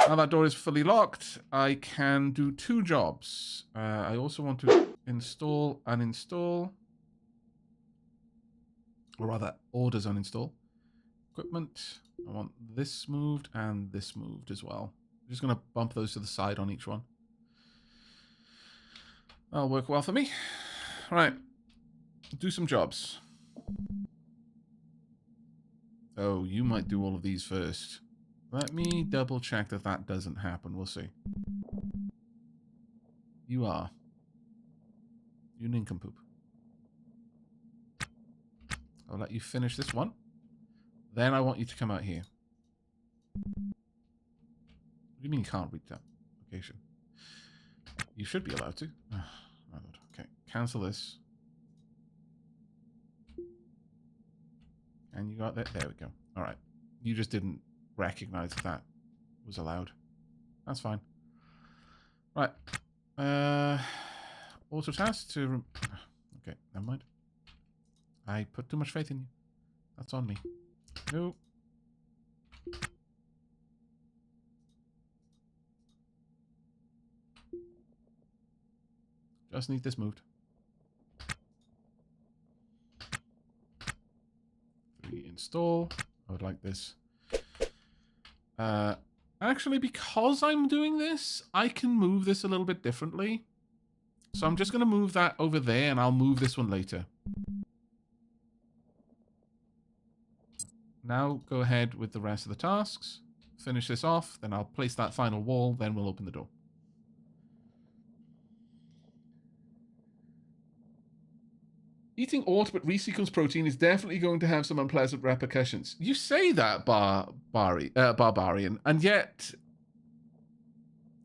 Now that door is fully locked, I can do 2 jobs. I also want to install and install. Or rather, orders uninstall. Equipment. I want this moved and this moved as well. I'm just going to bump those to the side on each one. That'll work well for me. Right. Do some jobs. Oh, you might do all of these first. Let me double check that that doesn't happen. We'll see. You are. You nincompoop. I'll let you finish this one. Then I want you to come out here. What do you mean you can't read that location? You should be allowed to. Okay, cancel this. And you got that. There we go. All right. You just didn't recognize that was allowed. That's fine. Right. Auto task to... Okay, never mind. I put too much faith in you. That's on me. No. Just need this moved. 3 install. I would like this. Actually, because I'm doing this, I can move this a little bit differently. So I'm just going to move that over there, and I'll move this one later. Now go ahead with the rest of the tasks. Finish this off, then I'll place that final wall, then we'll open the door. Eating aught but resequenced protein is definitely going to have some unpleasant repercussions. You say that, Barbarian, and yet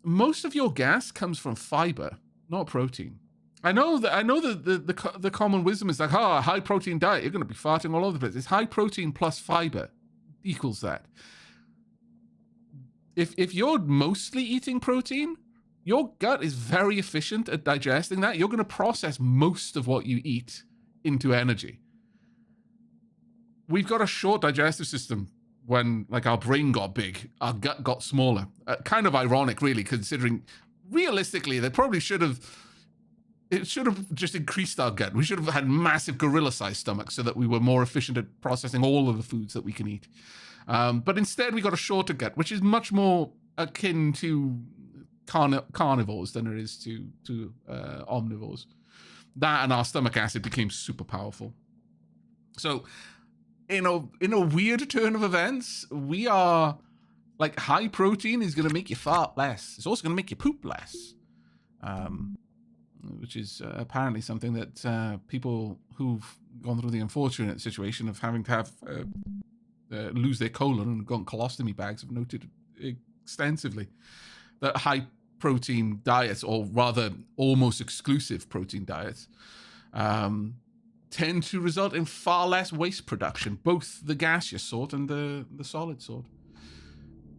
most of your gas comes from fiber, not protein. I know that the common wisdom is like, a high protein diet, you're going to be farting all over the place. It's high protein plus fiber equals that. If you're mostly eating protein, your gut is very efficient at digesting that. You're going to process most of what you eat into energy. We've got a short digestive system. When like our brain got big, our gut got smaller. Kind of ironic, really, considering realistically they probably should have. It should have just increased our gut. We should have had massive gorilla-sized stomachs so that we were more efficient at processing all of the foods that we can eat. But instead, we got a shorter gut, which is much more akin to carnivores than it is to omnivores. That and our stomach acid became super powerful. So, in a weird turn of events, we are like high protein is going to make you fart less. It's also going to make you poop less, which is apparently something that people who've gone through the unfortunate situation of having to have lose their colon and gone colostomy bags have noted extensively. That high protein diets, or rather almost exclusive protein diets, tend to result in far less waste production, both the gaseous sort and the solid sort.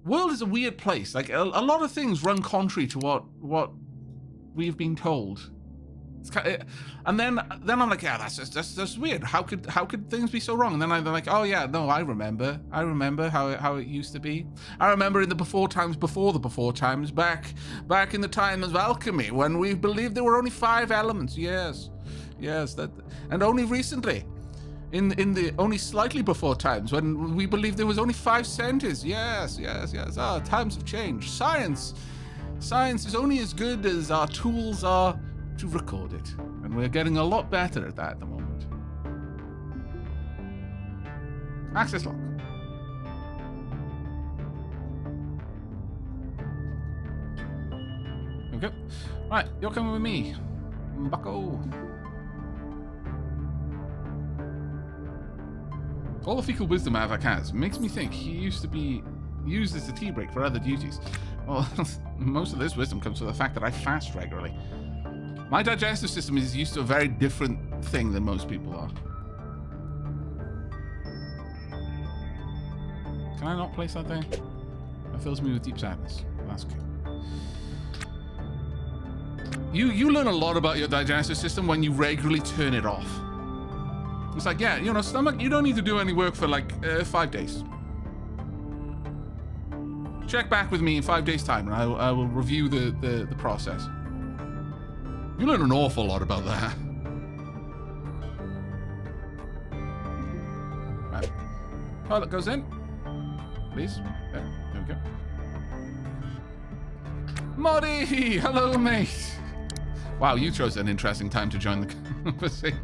World is a weird place. Like a lot of things run contrary to what we've been told. And then I'm like, yeah, that's weird. How could things be so wrong? And then I'm like, oh yeah, no, I remember how it used to be. I remember in the before times, back in the time of alchemy, when we believed there were only 5 elements. Yes, that, and only recently, in the only slightly before times, when we believed there was only 5 centers. Yes. Ah, times have changed. Science is only as good as our tools are to record it, and we're getting a lot better at that at the moment. Access lock. Okay. Right, you're coming with me, bucko. All the fecal wisdom Aavak has makes me think he used to be used as a tea break for other duties. Well, most of this wisdom comes from the fact that I fast regularly. My digestive system is used to a very different thing than most people are. Can I not place that there? That fills me with deep sadness. That's okay. You learn a lot about your digestive system when you regularly turn it off. It's like, yeah, stomach, you don't need to do any work for like 5 days. check back with me in 5 days' time, and I will review the process. You learn an awful lot about that. Right. Pilot goes in. Please. There we go. Moddy! Hello, mate. Wow, you chose an interesting time to join the conversation.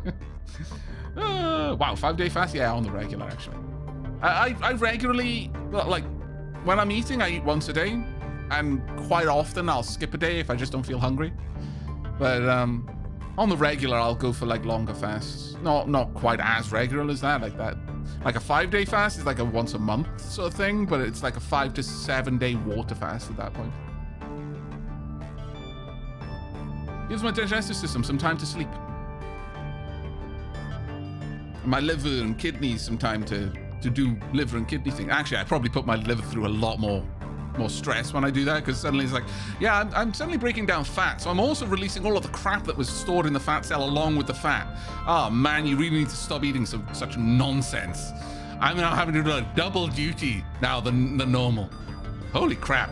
Wow, 5-day fast? Yeah, on the regular, actually. I regularly, like, when I'm eating, I eat once a day. And quite often, I'll skip a day if I just don't feel hungry. But on the regular, I'll go for, like, longer fasts. Not quite as regular as that, like that. Like a 5-day fast is like a once a month sort of thing, but it's like a 5 to 7 day water fast at that point. Gives my digestive system some time to sleep. My liver and kidneys some time to do liver and kidney thing. Actually, I probably put my liver through a lot more stress when I do that, because suddenly it's like, yeah, I'm suddenly breaking down fat, so I'm also releasing all of the crap that was stored in the fat cell along with the fat. Oh man, you really need to stop eating such nonsense. I'm now having to do a double duty now than normal. Holy crap.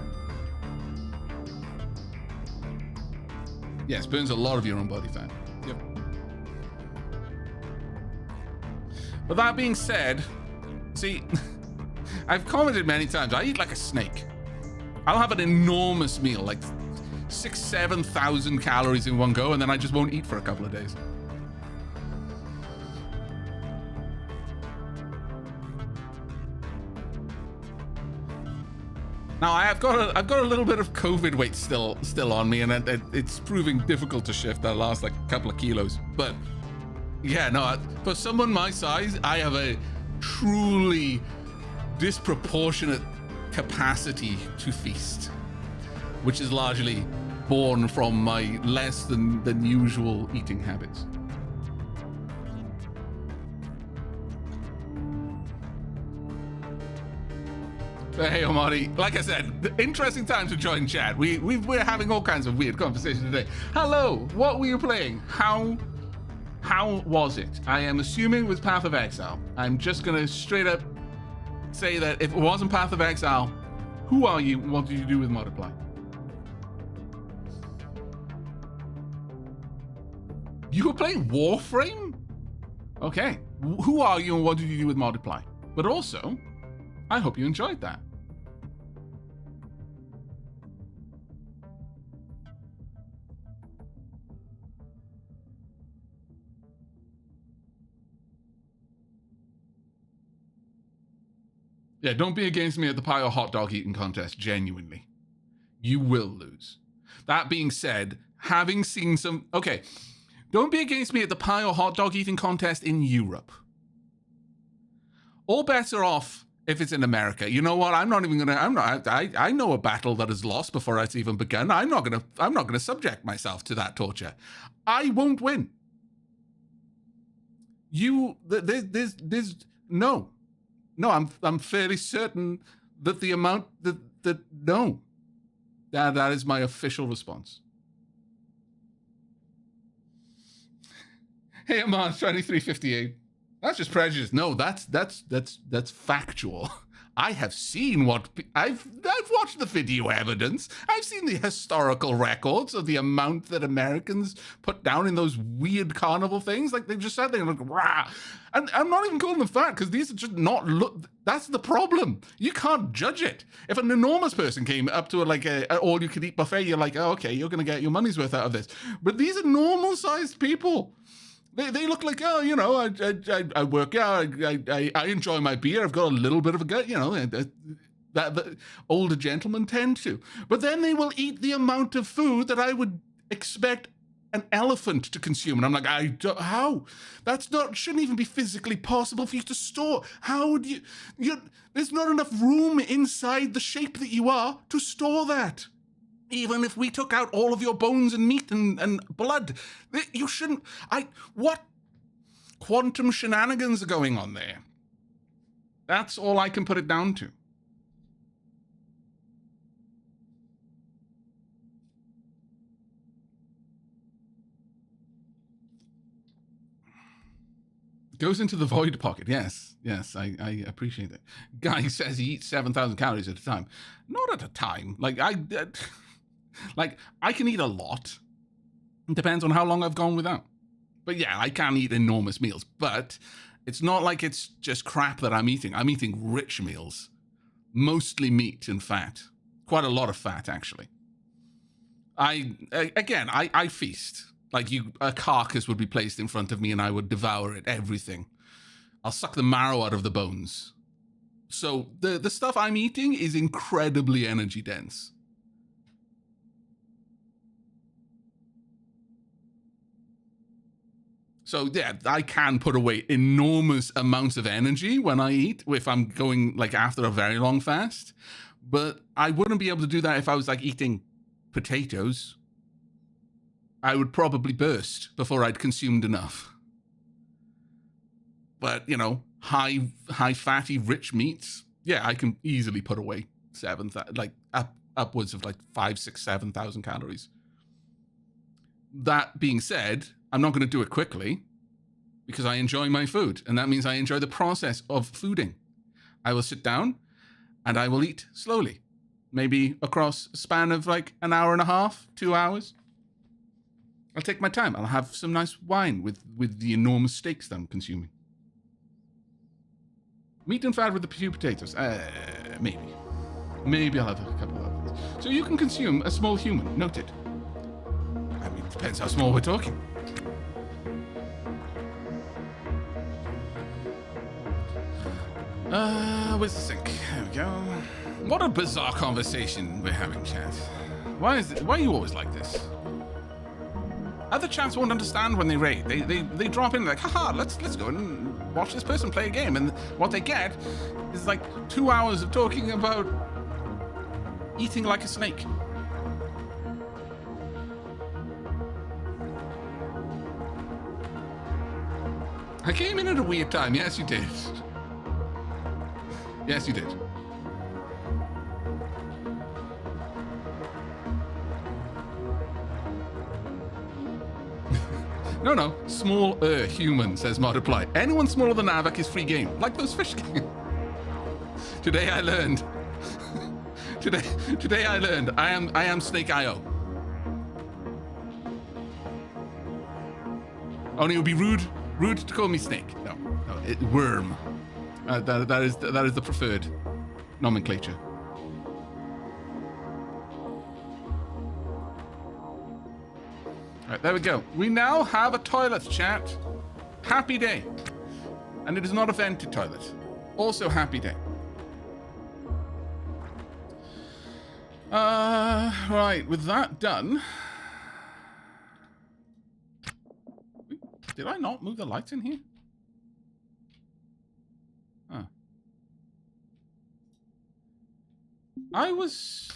Yes, burns a lot of your own body fat. Yep. But that being said, see, I've commented many times, I eat like a snake. I'll have an enormous meal, like 6,000-7,000 calories in one go, and then I just won't eat for a couple of days. Now I've got a little bit of COVID weight still on me, and it's proving difficult to shift that last like couple of kilos. But yeah, no, for someone my size, I have a truly disproportionate capacity to feast, which is largely born from my less than usual eating habits. Hey, Omari. Like I said, interesting time to join chat. We're having all kinds of weird conversations today. Hello, what were you playing? How was it? I am assuming with Path of Exile. I'm just gonna straight up say that if it wasn't Path of Exile, who are you? What did you do with Multiply? You were playing Warframe? Okay. Who are you and what did you do with Multiply? But also, I hope you enjoyed that. Yeah, don't be against me at the pie or hot dog eating contest, genuinely. You will lose. That being said, having seen some... Okay, don't be against me at the pie or hot dog eating contest in Europe. All bets are off if it's in America. You know what? I'm not even gonna... I know a battle that is lost before it's even begun. I'm not gonna subject myself to that torture. I won't win. There's no. No, I'm fairly certain that the amount that no. That is my official response. Hey, Amon, 2358. That's just prejudice. No, that's factual. I have seen I've watched the video evidence. I've seen the historical records of the amount that Americans put down in those weird carnival things. Like they just said they're like, rah. And I'm not even calling them fat because these are just not that's the problem. You can't judge it. If an enormous person came up to an all-you-could-eat buffet, you're like, oh, okay, you're going to get your money's worth out of this. But these are normal-sized people. They look like, oh, you know, I work out, I enjoy my beer, I've got a little bit of a gut, you know, that older gentlemen tend to. But then they will eat the amount of food that I would expect an elephant to consume. And I'm like, how? Shouldn't even be physically possible for you to store. How would there's not enough room inside the shape that you are to store that. Even if we took out all of your bones and meat and blood, you shouldn't. What quantum shenanigans are going on there? That's all I can put it down to. Goes into the void pocket. Yes, I appreciate it. Guy says he eats 7,000 calories at a time. Not at a time. Like I can eat a lot. It depends on how long I've gone without. But yeah, I can eat enormous meals. But it's not like it's just crap that I'm eating. I'm eating rich meals. Mostly meat and fat. Quite a lot of fat, actually. I feast. Like a carcass would be placed in front of me and I would devour it, everything. I'll suck the marrow out of the bones. So the stuff I'm eating is incredibly energy dense. So yeah, I can put away enormous amounts of energy when I eat, if I'm going like after a very long fast. But I wouldn't be able to do that if I was like eating potatoes. I would probably burst before I'd consumed enough. But, you know, high fatty, rich meats, yeah, I can easily put away upwards of like 5, 6, 7,000 calories. That being said, I'm not going to do it quickly because I enjoy my food. And that means I enjoy the process of fooding. I will sit down and I will eat slowly, maybe across a span of like an hour and a half, 2 hours. I'll take my time. I'll have some nice wine with the enormous steaks that I'm consuming. Meat and fat with a few potatoes. Maybe. Maybe I'll have a couple of others. So you can consume a small human. Noted. I mean, it depends how small we're talking. Where's the sink? There we go. What a bizarre conversation we're having, chat. Why are you always like this? Other chats won't understand when they raid. They drop in like, haha, let's go and watch this person play a game. And what they get is like 2 hours of talking about eating like a snake. I came in at a weird time. Yes, you did. Yes, you did. No. Smaller human, says Multiply. Anyone smaller than Aavak is free game. Like those fish games. Today I learned. Today I learned. I am Snake IO. Only it would be rude to call me Snake. No, worm. That is the preferred nomenclature. Right, there we go. We now have a toilet, chat. Happy day. And it is not a vented toilet. Also happy day. Right, with that done. Did I not move the lights in here? Huh. I was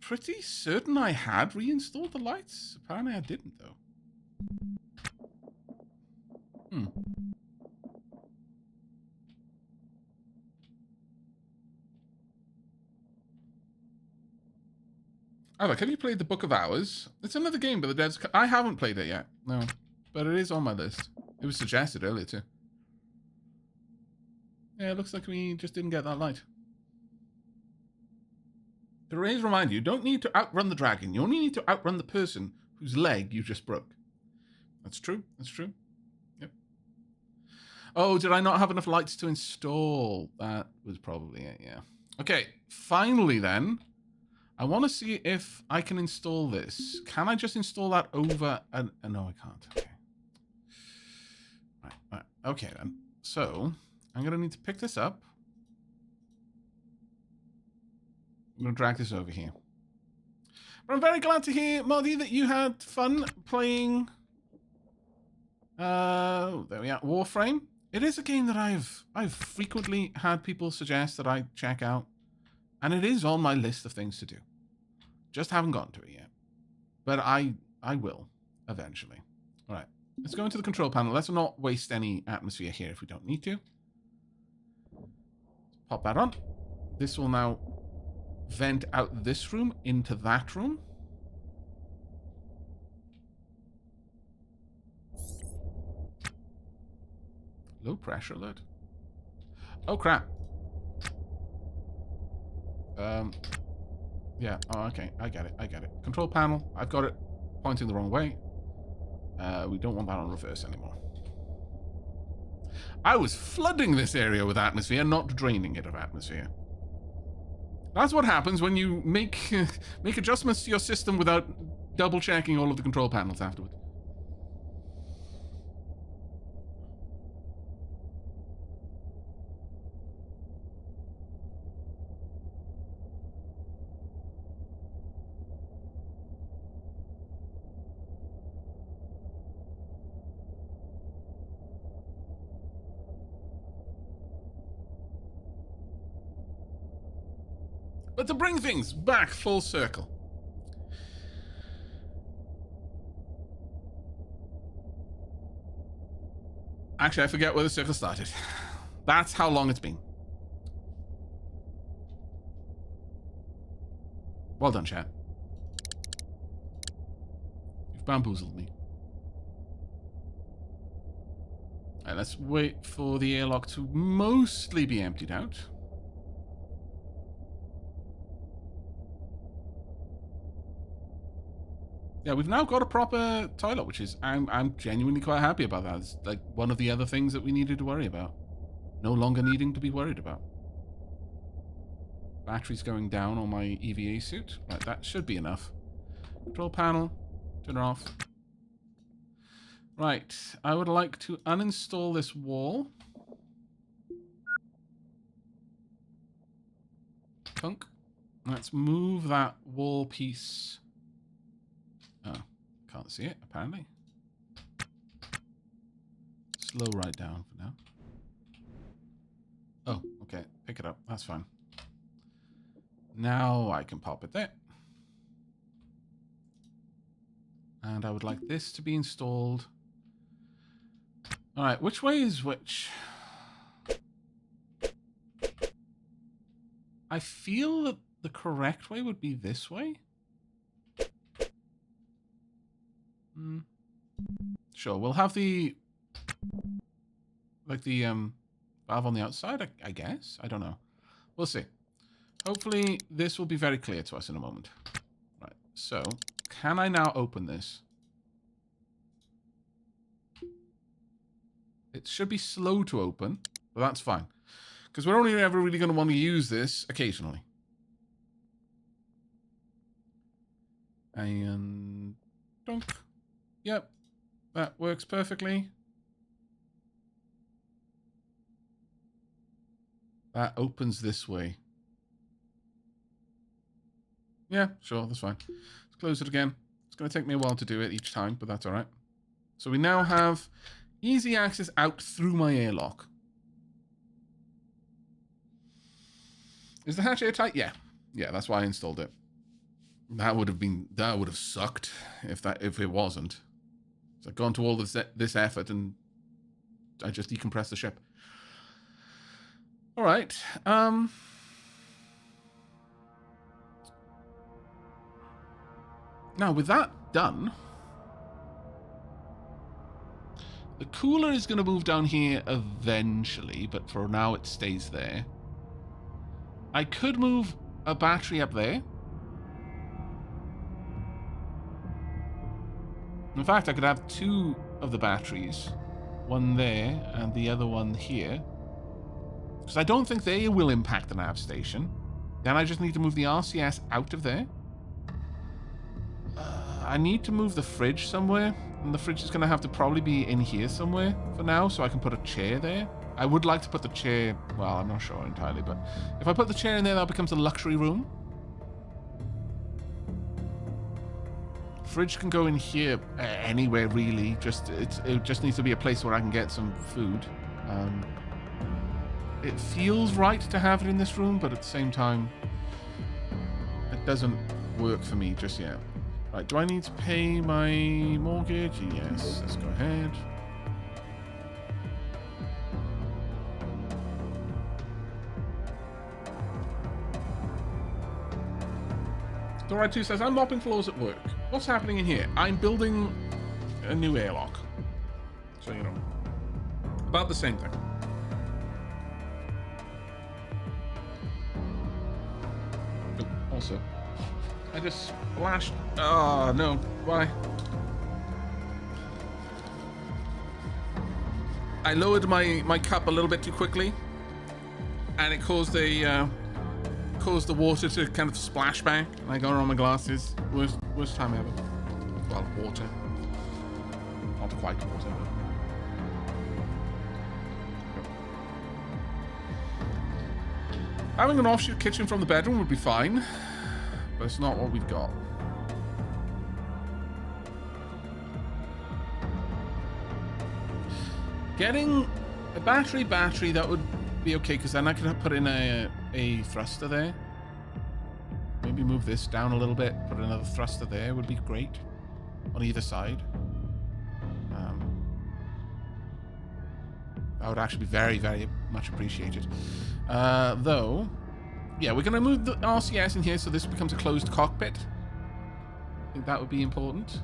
pretty certain I had reinstalled the lights. Apparently I didn't, though. Aavak, have you played the Book of Hours? It's another game, but the devs... I haven't played it yet, no. But it is on my list. It was suggested earlier, too. Yeah, it looks like we just didn't get that light. To always remind you, you don't need to outrun the dragon. You only need to outrun the person whose leg you just broke. That's true. That's true. Yep. Oh, did I not have enough lights to install? That was probably it, yeah. Okay, finally then, I want to see if I can install this. Can I just install that over... no, I can't. Okay. Right. Okay, then. So, I'm going to need to pick this up. I'm going to drag this over here. But I'm very glad to hear, Marty, that you had fun playing... there we are. Warframe. It is a game that I've frequently had people suggest that I check out. And it is on my list of things to do. Just haven't gotten to it yet. But I will, eventually. All right. Let's go into the control panel. Let's not waste any atmosphere here if we don't need to. Pop that on. This will now vent out this room into that room. Low pressure alert. Oh, crap. Yeah. Oh, okay. I get it. Control panel. I've got it pointing the wrong way. We don't want that on reverse anymore. I was flooding this area with atmosphere, not draining it of atmosphere. That's what happens when you make adjustments to your system without double checking all of the control panels afterwards. But to bring things back full circle. Actually, I forget where the circle started. That's how long it's been. Well done, chat. You've bamboozled me. Alright, let's wait for the airlock to mostly be emptied out. Yeah, we've now got a proper toilet, which is, I'm genuinely quite happy about that. It's like one of the other things that we needed to worry about. No longer needing to be worried about. Battery's going down on my EVA suit. Right, that should be enough. Control panel, turn her off. Right, I would like to uninstall this wall. Punk. Let's move that wall piece. Oh, can't see it, apparently. Slow right down for now. Oh, okay. Pick it up. That's fine. Now I can pop it there. And I would like this to be installed. Alright, which way is which? I feel that the correct way would be this way. Sure, we'll have the valve on the outside, I guess. I don't know. We'll see. Hopefully this will be very clear to us in a moment. Right, so can I now open this? It should be slow to open, but that's fine. Because we're only ever really going to want to use this occasionally. And dunk. Yep, that works perfectly. That opens this way. Yeah, sure, that's fine. Let's close it again. It's going to take me a while to do it each time, but that's all right. So we now have easy access out through my airlock. Is the hatch airtight? Yeah. Yeah, that's why I installed it. That would have sucked if it wasn't. So I've gone to all this effort and I just decompressed the ship. All right. Now, with that done, the cooler is going to move down here eventually, but for now it stays there. I could move a battery up there. In fact, I could have two of the batteries. One there and the other one here. Because I don't think they will impact the nav station. Then I just need to move the RCS out of there. I need to move the fridge somewhere. And the fridge is going to have to probably be in here somewhere for now, so I can put a chair there. I would like to put the chair... Well, I'm not sure entirely, but... If I put the chair in there, that becomes a luxury room. Fridge can go in here anywhere, really. It just needs to be a place where I can get some food. It feels right to have it in this room, but at the same time, it doesn't work for me just yet. Right, do I need to pay my mortgage? Yes, let's go ahead. Doride2 says, I'm mopping floors at work. What's happening in here? I'm building a new airlock. So, you know, about the same thing. Also, I just splashed. Oh, no. Why? I lowered my cup a little bit too quickly, and it caused the water to kind of splash back. And I got it on my glasses. Worst time ever. Well, water. Not quite water, but... Having an offshoot kitchen from the bedroom would be fine, but it's not what we've got. Getting a battery, that would be okay, because then I could put in a thruster there. Maybe move this down a little bit, put another thruster there would be great on either side. That would actually be very, very much appreciated. Though, yeah, we're going to move the RCS in here so this becomes a closed cockpit. I think that would be important.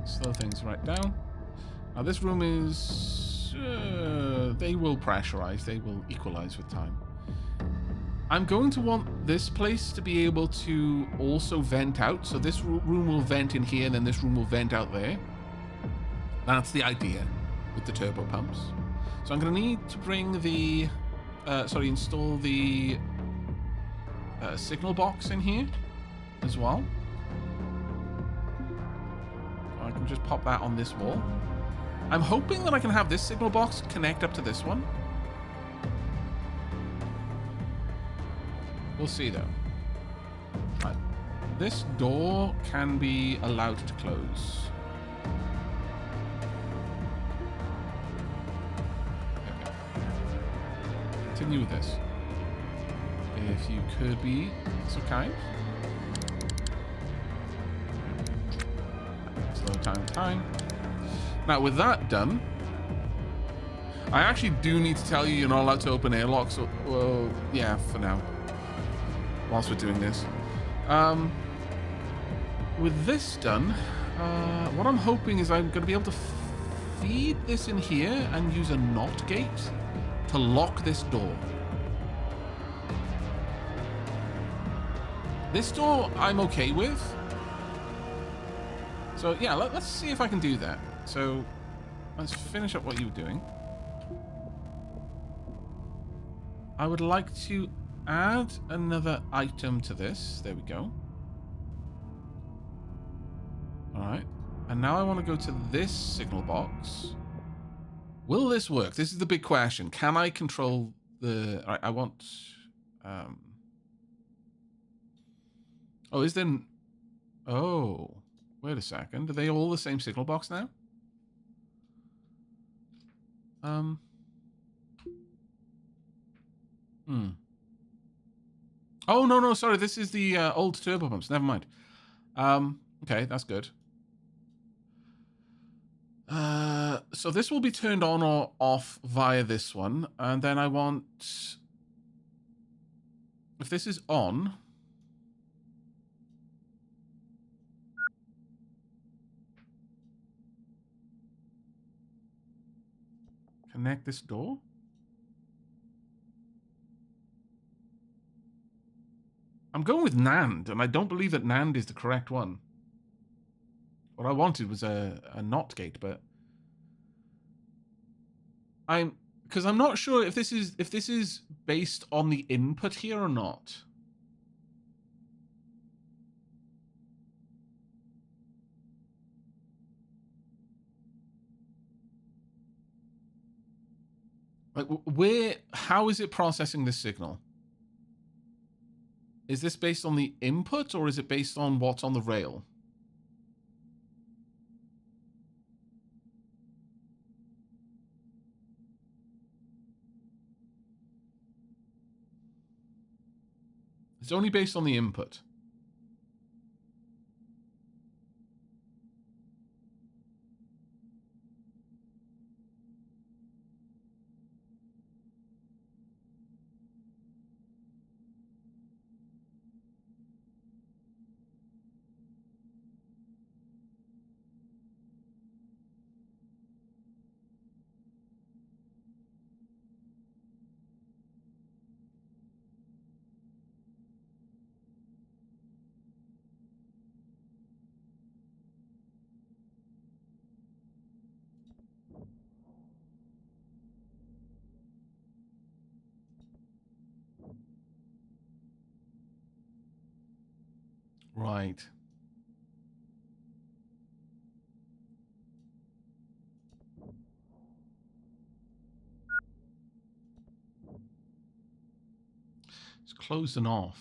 Slow things right down. Now this room is... they will pressurize, they will equalize with time. I'm going to want this place to be able to also vent out. So this room will vent in here, and then this room will vent out there. That's the idea with the turbo pumps. So I'm going to need to bring the... install the signal box in here as well. I can just pop that on this wall. I'm hoping that I can have this signal box connect up to this one. We'll see, though. Right. This door can be allowed to close. Okay. Continue with this. If you could be so kind. Slow time. Now, with that done, I actually do need to tell you you're not allowed to open airlocks. So, well, yeah, for now. Whilst we're doing this. With this done, what I'm hoping is I'm going to be able to feed this in here and use a NOT gate to lock this door. This door I'm okay with. So yeah, let's see if I can do that. So let's finish up what you were doing. I would like to add another item to this. There we go. Alright. And now I want to go to this signal box. Will this work? This is the big question. Can I control the... I want... Oh, is there... Oh. Wait a second. Are they all the same signal box now? Oh, no, sorry. This is the old turbo pumps. Never mind. Okay, that's good. So this will be turned on or off via this one. And then I want... If this is on... Connect this door? I'm going with NAND, and I don't believe that NAND is the correct one. What I wanted was a NOT gate, but because I'm not sure if this is based on the input here or not. Like, how is it processing this signal? Is this based on the input, or is it based on what's on the rail? It's only based on the input. Right. It's closed and off.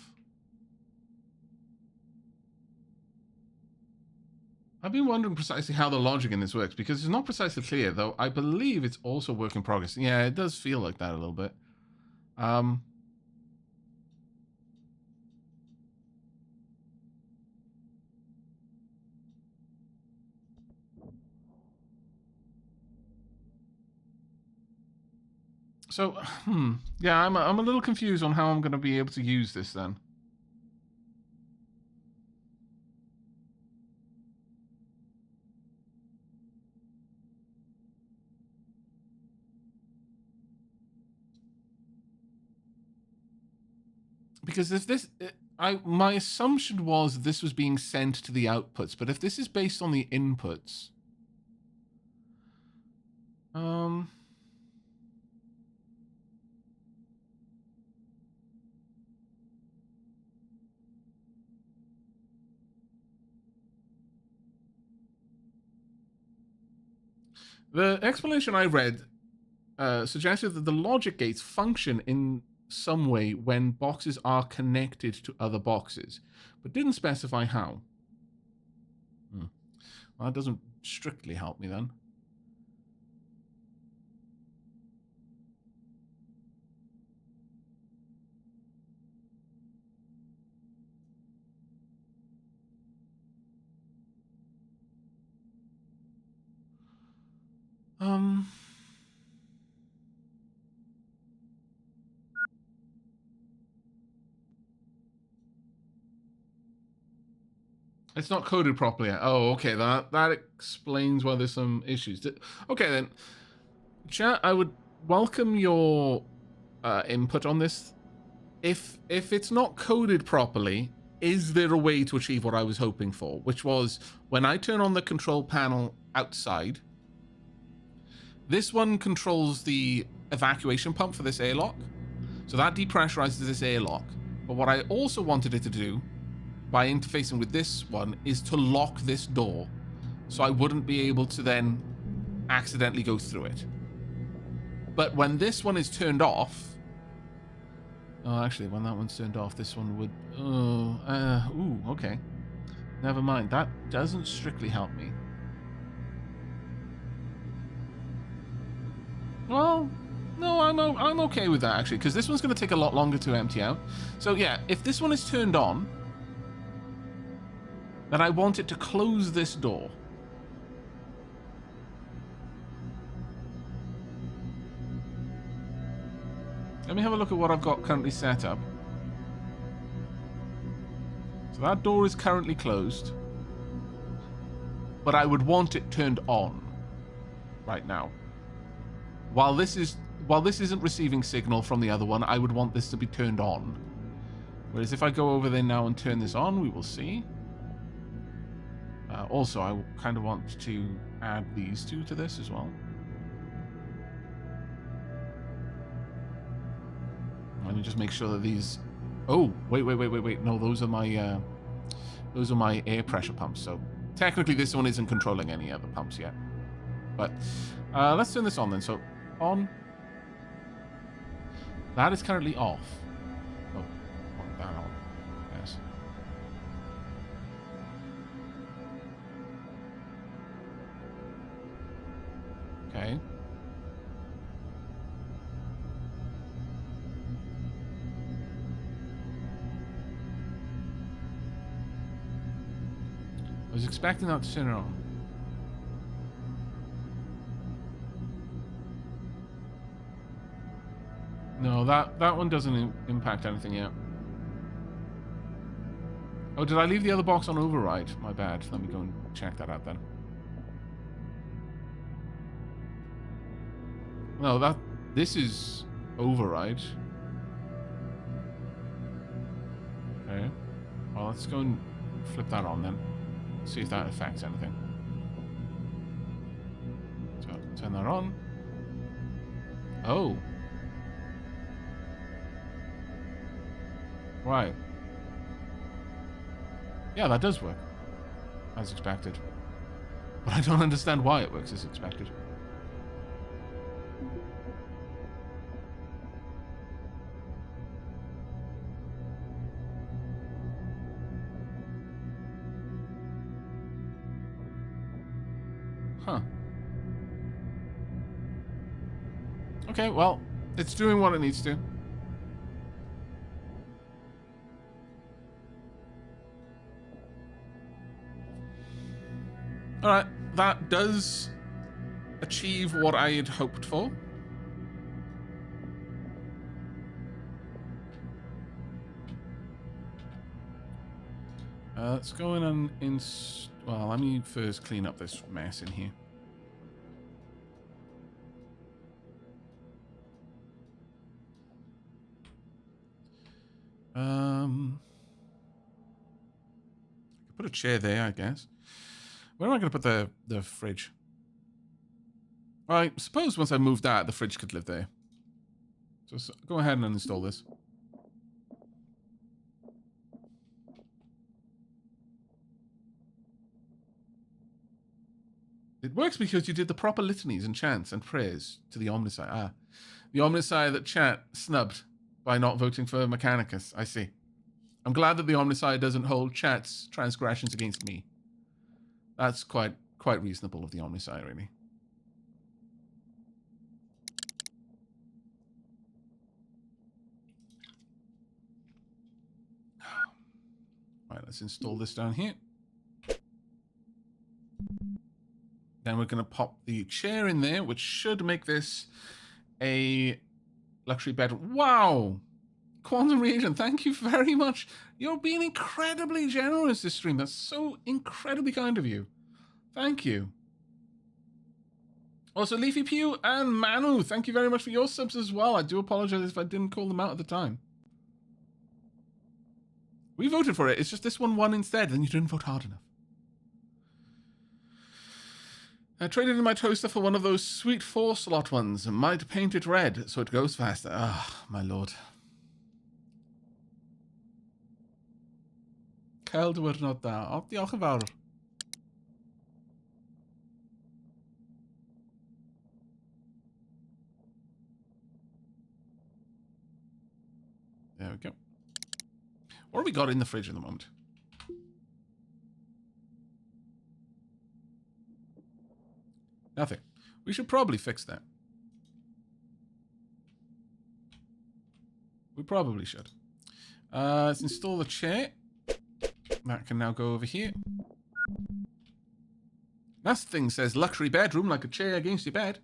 I've been wondering precisely how the logic in this works, because it's not precisely clear, though I believe it's also work in progress. Yeah, it does feel like that a little bit. So, yeah, I'm a little confused on how I'm going to be able to use this then. Because if this, my assumption was this was being sent to the outputs, but if this is based on the inputs, the explanation I read suggested that the logic gates function in some way when boxes are connected to other boxes, but didn't specify how. Well, that doesn't strictly help me then. It's not coded properly yet. Oh, okay. That explains why there's some issues. Okay, then. Chat, I would welcome your input on this. If it's not coded properly, is there a way to achieve what I was hoping for? Which was, when I turn on the control panel outside, this one controls the evacuation pump for this airlock. So that depressurizes this airlock. But what I also wanted it to do, by interfacing with this one, is to lock this door, so I wouldn't be able to then accidentally go through it. But when this one is turned off... Oh, actually, when that one's turned off, this one would... ooh, okay. Never mind. That doesn't strictly help me. Well, no, I'm okay with that, actually, because this one's going to take a lot longer to empty out. So, yeah, if this one is turned on, then I want it to close this door. Let me have a look at what I've got currently set up. So that door is currently closed, but I would want it turned on right now. While this isn't receiving signal from the other one, I would want this to be turned on. Whereas if I go over there now and turn this on, we will see. Also, I kind of want to add these two to this as well. Let me just make sure that these... Oh, wait. No, those are my air pressure pumps. So technically this one isn't controlling any other pumps yet. But let's turn this on then. So on. That is currently off. Oh, want that on. Yes. Okay. I was expecting that to turn on. No, that one doesn't impact anything yet. Oh, did I leave the other box on override? My bad. Let me go and check that out then. No, this is override. Okay. Well, let's go and flip that on then. See if that affects anything. So, turn that on. Oh. Right. Yeah, that does work. As expected. But I don't understand why it works as expected. Huh. Okay, well, it's doing what it needs to. Alright, that does achieve what I had hoped for. Let's go in and well, let me first clean up this mess in here. Put a chair there, I guess. Where am I going to put the fridge? Well, I suppose once I move that, the fridge could live there. So go ahead and uninstall this. It works because you did the proper litanies and chants and prayers to the Omnisci. Ah, the Omnisci that chat snubbed by not voting for Mechanicus. I see. I'm glad that the Omnisci doesn't hold chat's transgressions against me. That's quite reasonable of the Omnisci, really. Right, let's install this down here. Then we're going to pop the chair in there, which should make this a luxury bedroom. Wow! Quantum Reagent, thank you very much. You're being incredibly generous this stream. That's so incredibly kind of you. Thank you. Also, Leafy Pew and Manu, thank you very much for your subs as well. I do apologize if I didn't call them out at the time. We voted for it. It's just this one won instead, and you didn't vote hard enough. I traded in my toaster for one of those sweet 4-slot ones. Might paint it red so it goes faster. Ah, my lord. Cael diwrnod da. O, diolch yn fawr. There we go. What have we got in the fridge at the moment? Nothing. We should probably fix that. We probably should. Let's install the chair. That can now go over here. That thing says luxury bedroom like a chair against your bed.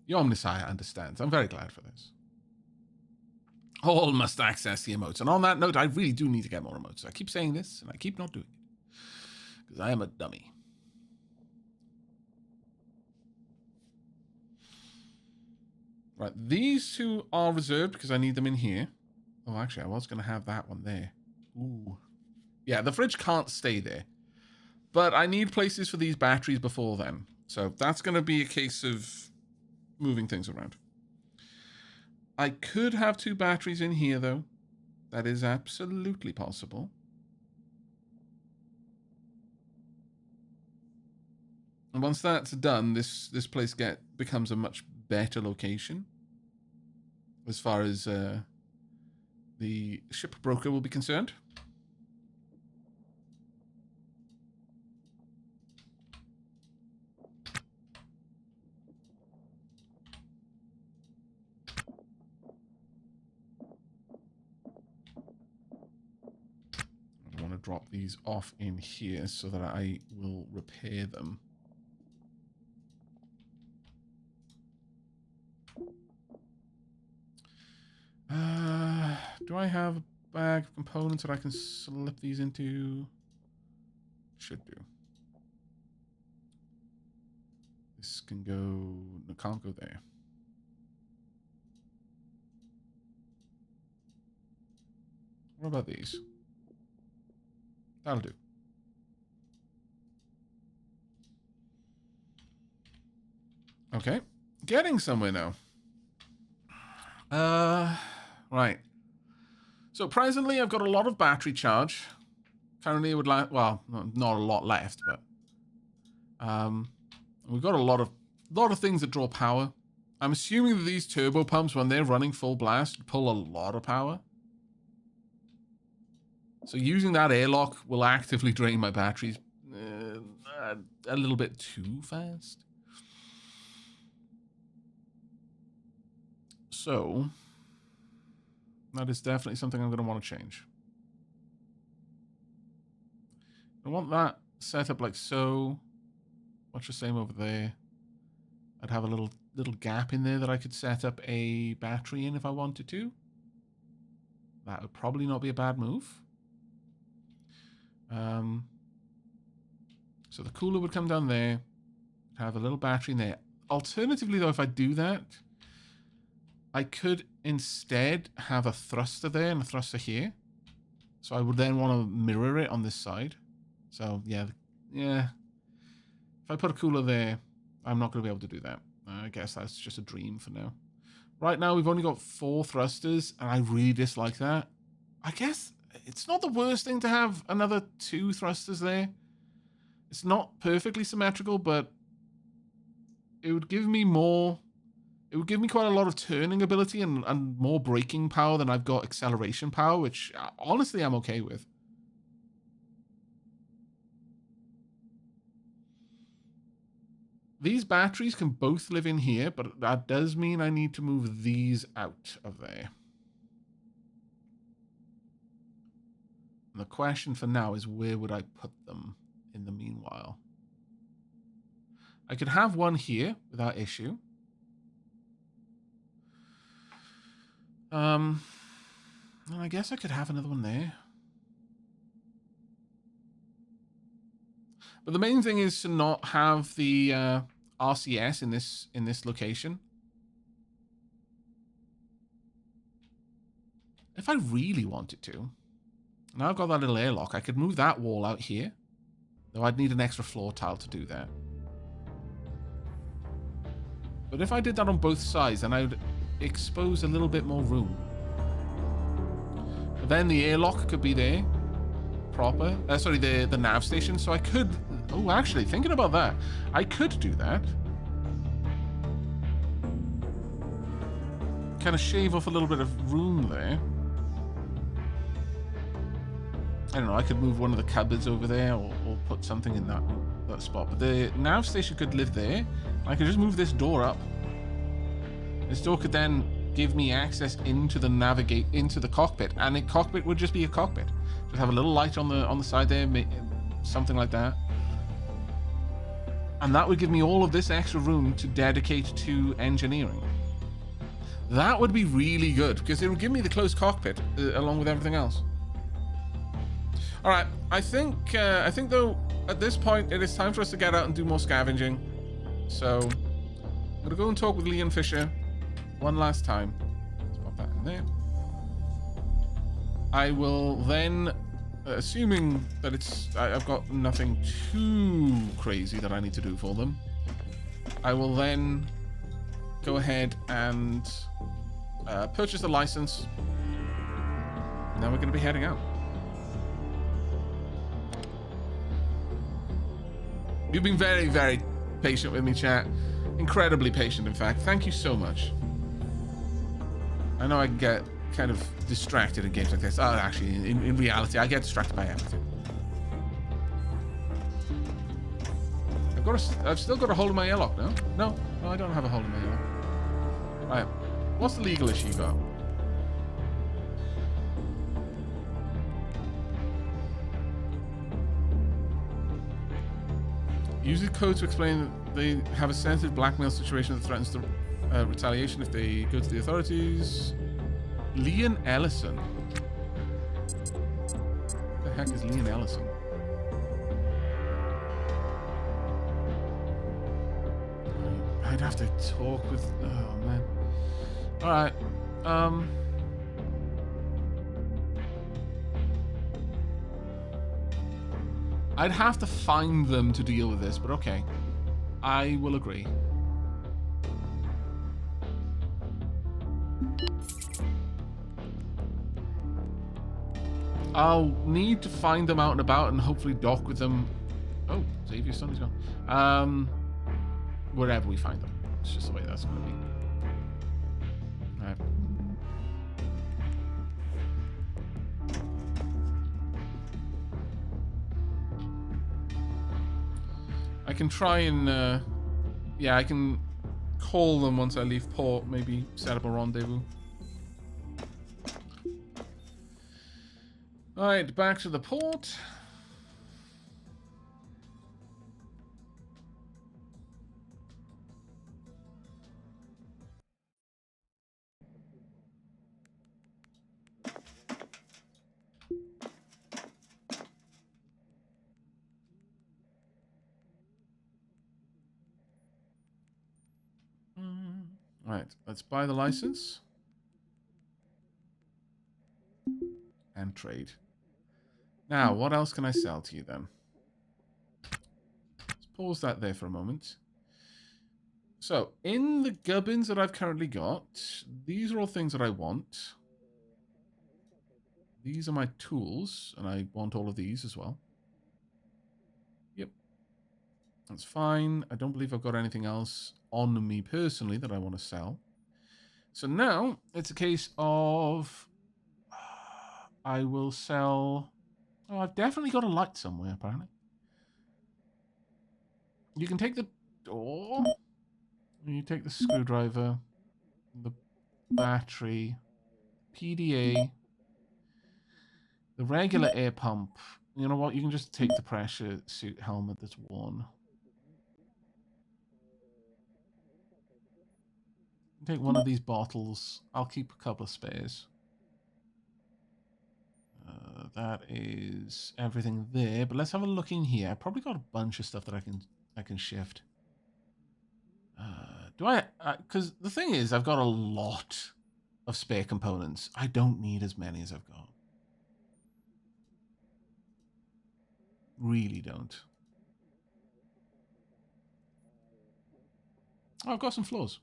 The Omnisci understands. I'm very glad for this. All must access the emotes. And on that note, I really do need to get more emotes. I keep saying this, and I keep not doing it. Because I am a dummy. Right, these two are reserved because I need them in here. Oh, actually, I was going to have that one there. Ooh. Yeah, the fridge can't stay there. But I need places for these batteries before then. So that's going to be a case of moving things around. I could have 2 batteries in here, though. That is absolutely possible. And once that's done, this place becomes a much better location as far as the ship broker will be concerned. I want to drop these off in here so that I will repair them. Do I have a bag of components that I can slip these into? Should do. This can go... No, can't go there. What about these? That'll do. Okay. Getting somewhere now. Right. So presently I've got a lot of battery charge. Currently, it would last. Well, not a lot left, but we've got a lot of things that draw power. I'm assuming that these turbo pumps, when they're running full blast, pull a lot of power. So using that airlock will actively drain my batteries a little bit too fast. So that is definitely something I'm going to want to change. I want that set up like so. Much the same over there. I'd have a little gap in there that I could set up a battery in if I wanted to. That would probably not be a bad move. So the cooler would come down there. Have a little battery in there. Alternatively, though, if I do that, I could instead have a thruster there and a thruster here. So I would then want to mirror it on this side. So, yeah. If I put a cooler there, I'm not going to be able to do that. I guess that's just a dream for now. Right now, we've only got 4 thrusters, and I really dislike that. I guess it's not the worst thing to have another 2 thrusters there. It's not perfectly symmetrical, but it would give me more... It would give me quite a lot of turning ability and more braking power than I've got acceleration power, which honestly I'm okay with. These batteries can both live in here, but that does mean I need to move these out of there. And the question for now is, where would I put them in the meanwhile? I could have one here without issue. And I guess I could have another one there. But the main thing is to not have the RCS in this location. If I really wanted to, now I've got that little airlock, I could move that wall out here. Though I'd need an extra floor tile to do that. But if I did that on both sides, then I would expose a little bit more room. But then the airlock could be there. Proper. Sorry, the nav station. So I could... Oh, actually, thinking about that, I could do that. Kind of shave off a little bit of room there. I don't know, I could move one of the cupboards over there or put something in that spot. But the nav station could live there. I could just move this door up. This door could then give me access into the cockpit, and the cockpit would just be a cockpit. Just have a little light on the side there, something like that. And that would give me all of this extra room to dedicate to engineering. That would be really good, because it would give me the closed cockpit along with everything else. All right, I think though at this point it is time for us to get out and do more scavenging. So I'm gonna go and talk with Leon Fisher one last time. Let's pop that in there. I will then, assuming that I've got nothing too crazy that I need to do for them, I will then go ahead and purchase the license. And then we're going to be heading out. You've been very, very patient with me, chat. Incredibly patient, in fact. Thank you so much. I know I can get kind of distracted in games like this. Oh, actually, in reality, I get distracted by everything. I've still got a hold of my airlock, no? No, I don't have a hold of my airlock. Right. What's the legal issue you got? Use the code to explain that they have a sensitive blackmail situation that threatens the retaliation if they go to the authorities. Leon Ellison. What the heck is Leon Ellison? I'd have to talk with... Oh, man. Alright. I'd have to find them to deal with this, but okay. I will agree. I'll need to find them out and about and hopefully dock with them. Oh, Xavier's son is gone. Wherever we find them. It's just the way that's going to be. All right. I can try and, yeah, I can call them once I leave port, maybe set up a rendezvous. Alright, back to the port. Right, let's buy the license. And trade. Now, what else can I sell to you then? Let's pause that there for a moment. So, in the gubbins that I've currently got, these are all things that I want. These are my tools, and I want all of these as well. Yep. That's fine. I don't believe I've got anything else on me personally that I want to sell. So now, it's a case of... I will sell... Oh, I've definitely got a light somewhere, apparently. You can take the door. You take the screwdriver, the battery, PDA, the regular air pump. You know what? You can just take the pressure suit helmet that's worn. Take one of these bottles. I'll keep a couple of spares. That is everything there. But let's have a look in here. I probably got a bunch of stuff that I can shift. Do I? Because the thing is, I've got a lot of spare components. I don't need as many as I've got. Really don't. Oh, I've got some floors.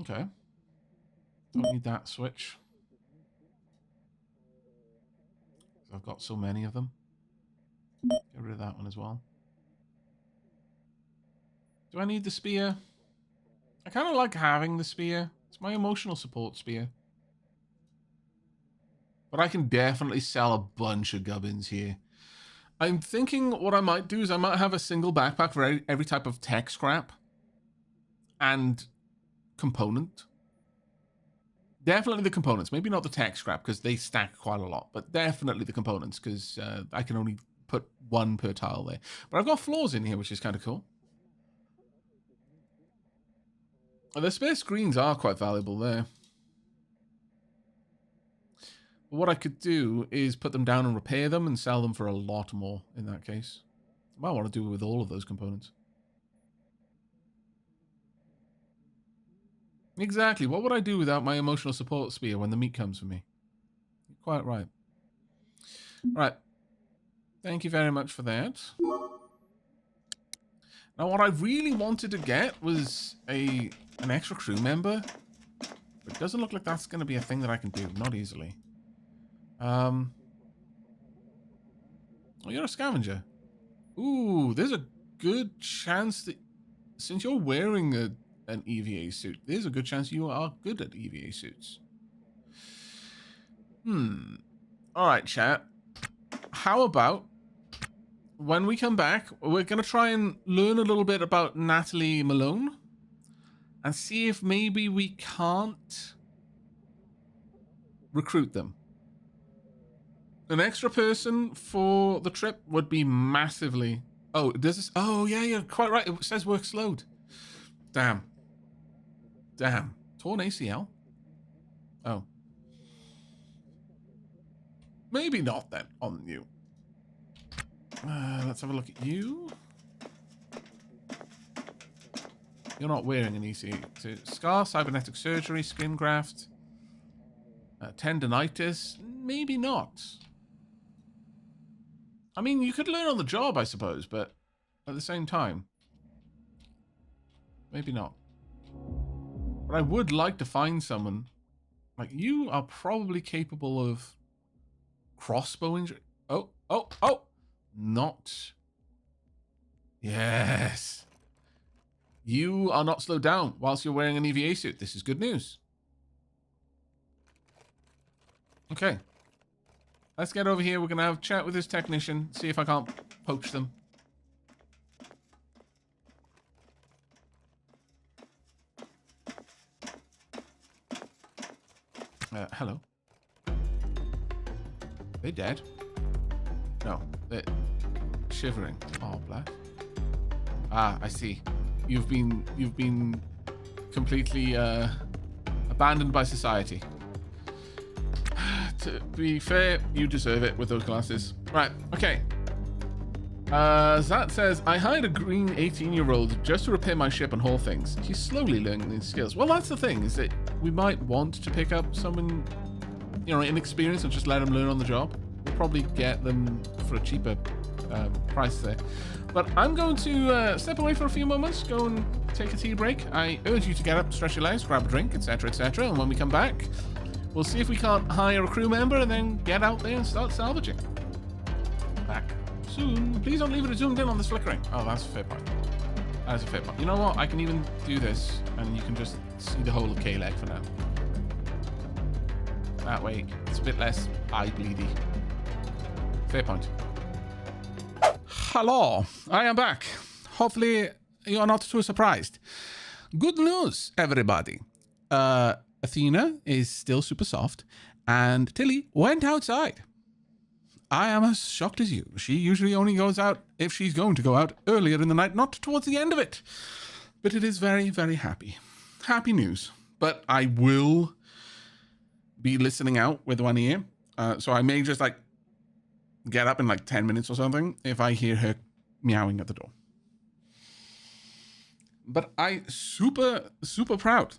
Okay. Don't need that switch. I've got so many of them. Get rid of that one as well. Do I need the spear? I kind of like having the spear. It's my emotional support spear. But I can definitely sell a bunch of gubbins here. I'm thinking what I might do is I might have a single backpack for every type of tech scrap and component. Definitely the components. Maybe not the tech scrap because they stack quite a lot, but definitely the components because I can only put one per tile there. But I've got floors in here, which is kind of cool. The spare screens are quite valuable there. But what I could do is put them down and repair them and sell them for a lot more in that case. I might want to do it with all of those components. Exactly. What would I do without my emotional support spear when the meat comes for me? You're quite right. Right. Thank you very much for that. Now, what I really wanted to get was an extra crew member. But it doesn't look like that's going to be a thing that I can do. Not easily. Oh, you're a scavenger. Ooh, there's a good chance that... Since you're wearing an EVA suit, there's a good chance you are good at EVA suits. Alright, chat. How about when we come back, we're going to try and learn a little bit about Natalie Malone and see if maybe we can't recruit them. An extra person for the trip would be massively... Oh, does this... Oh, yeah, you're quite right. It says work slowed. Damn. Damn. Torn ACL? Oh. Maybe not then, on you. Let's have a look at you. You're not wearing an EC. Scar, cybernetic surgery, skin graft, tendinitis. Maybe not. I mean, you could learn on the job, I suppose, but at the same time, maybe not. But I would like to find someone Like, you are probably capable of crossbow injury. Oh. Not. Yes. You are not slowed down whilst you're wearing an EVA suit. This is good news. Okay. Let's get over here. We're going to have a chat with this technician. See if I can't poach them. Hello. They dead? No, they're shivering. Oh, bless. Ah, I see. You've been completely abandoned by society. To be fair, you deserve it with those glasses. Right, okay. Zat says, I hired a green 18-year-old just to repair my ship and haul things. He's slowly learning these skills. Well, that's the thing, is that we might want to pick up someone, you know, inexperienced and just let them learn on the job. We'll probably get them for a cheaper price there. But I'm going to step away for a few moments, go and take a tea break. I urge you to get up, stretch your legs, grab a drink, etc., etc. And when we come back, we'll see if we can't hire a crew member and then get out there and start salvaging. Back soon. Please don't leave it zoomed in on this flickering. Oh, that's a fair point. That is a fair point. You know what? I can even do this, and you can just see the whole of K-leg for now. That way, it's a bit less eye-bleedy. Fair point. Hello, I am back. Hopefully, you are not too surprised. Good news, everybody. Athena is still super soft, and Tilly went outside. I am as shocked as you. She usually only goes out if she's going to go out earlier in the night, not towards the end of it. But it is very, very happy. Happy news. But I will be listening out with one ear. So I may just like get up in like 10 minutes or something if I hear her meowing at the door. But I super, super proud.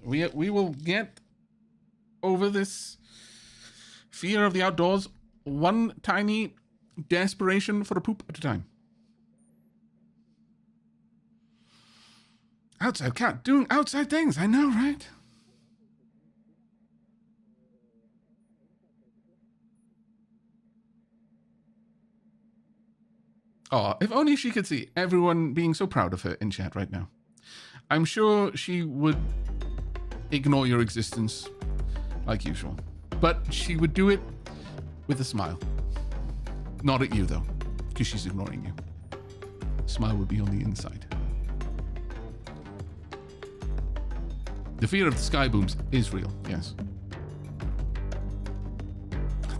We will get over this fear of the outdoors, one tiny desperation for a poop at a time. Outside cat doing outside things, I know, right? Oh, if only she could see everyone being so proud of her in chat right now. I'm sure she would ignore your existence like usual. But she would do it with a smile. Not at you, though, because she's ignoring you. Smile would be on the inside. The fear of the sky booms is real, yes.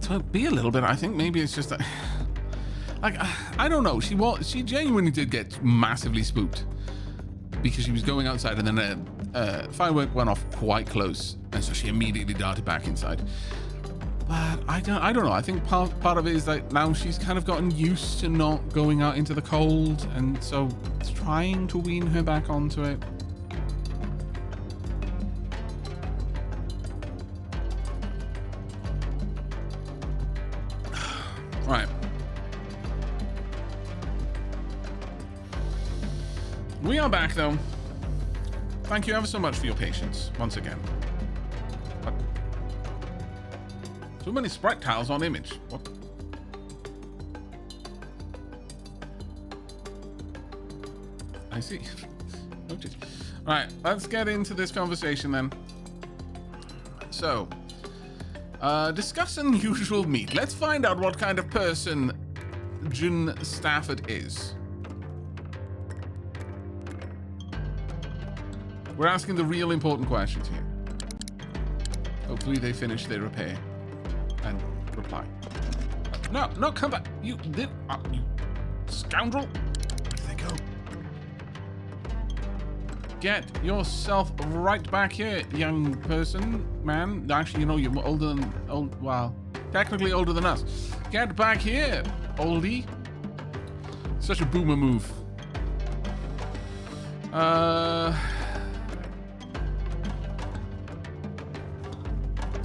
To be a little bit, I think maybe it's just that... Like, I don't know. She genuinely did get massively spooked because she was going outside and then a firework went off quite close, and so she immediately darted back inside. But I don't know. I think part of it is that now she's kind of gotten used to not going out into the cold, and so it's trying to wean her back onto it. Right. We are back, though. Thank you ever so much for your patience, once again. What? Too many sprite tiles on image. What? I see. Noted. Right, let's get into this conversation then. So, discuss unusual meat. Let's find out what kind of person June Stafford is. We're asking the real important questions here. Hopefully they finish their repair and reply. No, come back. You scoundrel. Where did they go? Get yourself right back here, young person, man. Actually, you know, you're older than well, technically older than us. Get back here, oldie. Such a boomer move.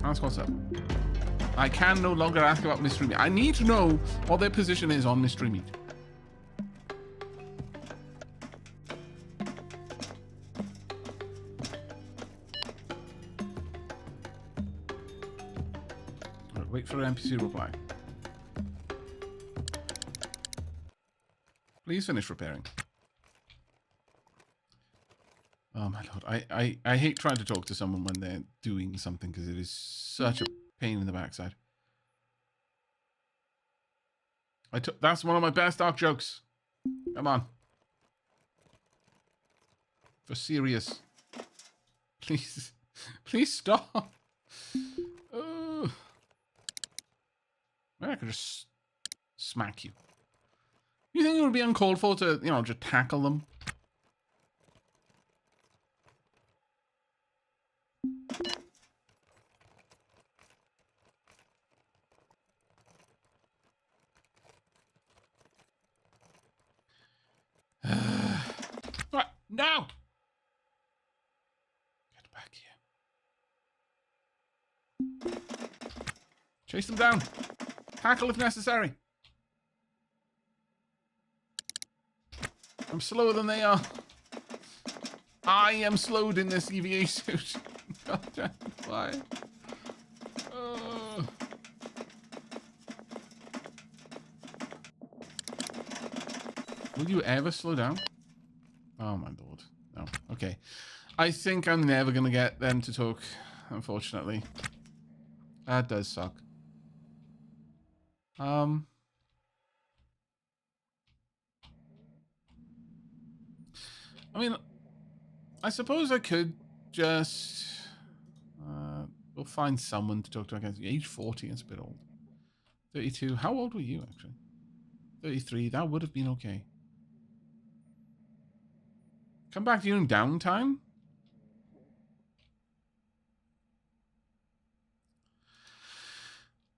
Ask what's up. I can no longer ask about mystery meat. I need to know what their position is on mystery meat. Wait for an NPC reply. Please finish repairing. Oh my lord. I hate trying to talk to someone when they're doing something because it is such a pain in the backside. That's one of my best dark jokes. Come on. For serious. Please. Please stop. Maybe I could just smack you. You think it would be uncalled for to, you know, just tackle them? What? No! Get back here. Chase them down. Tackle if necessary. I'm slower than they are. I am slowed in this EVA suit. God damn, why? Will you ever slow down? Oh my lord. No. Okay. I think I'm never going to get them to talk, unfortunately. That does suck. I mean, I suppose I could just... we'll find someone to talk to. I guess age 40 is a bit old. 32. How old were you, actually? 33. That would have been okay. Come back during downtime?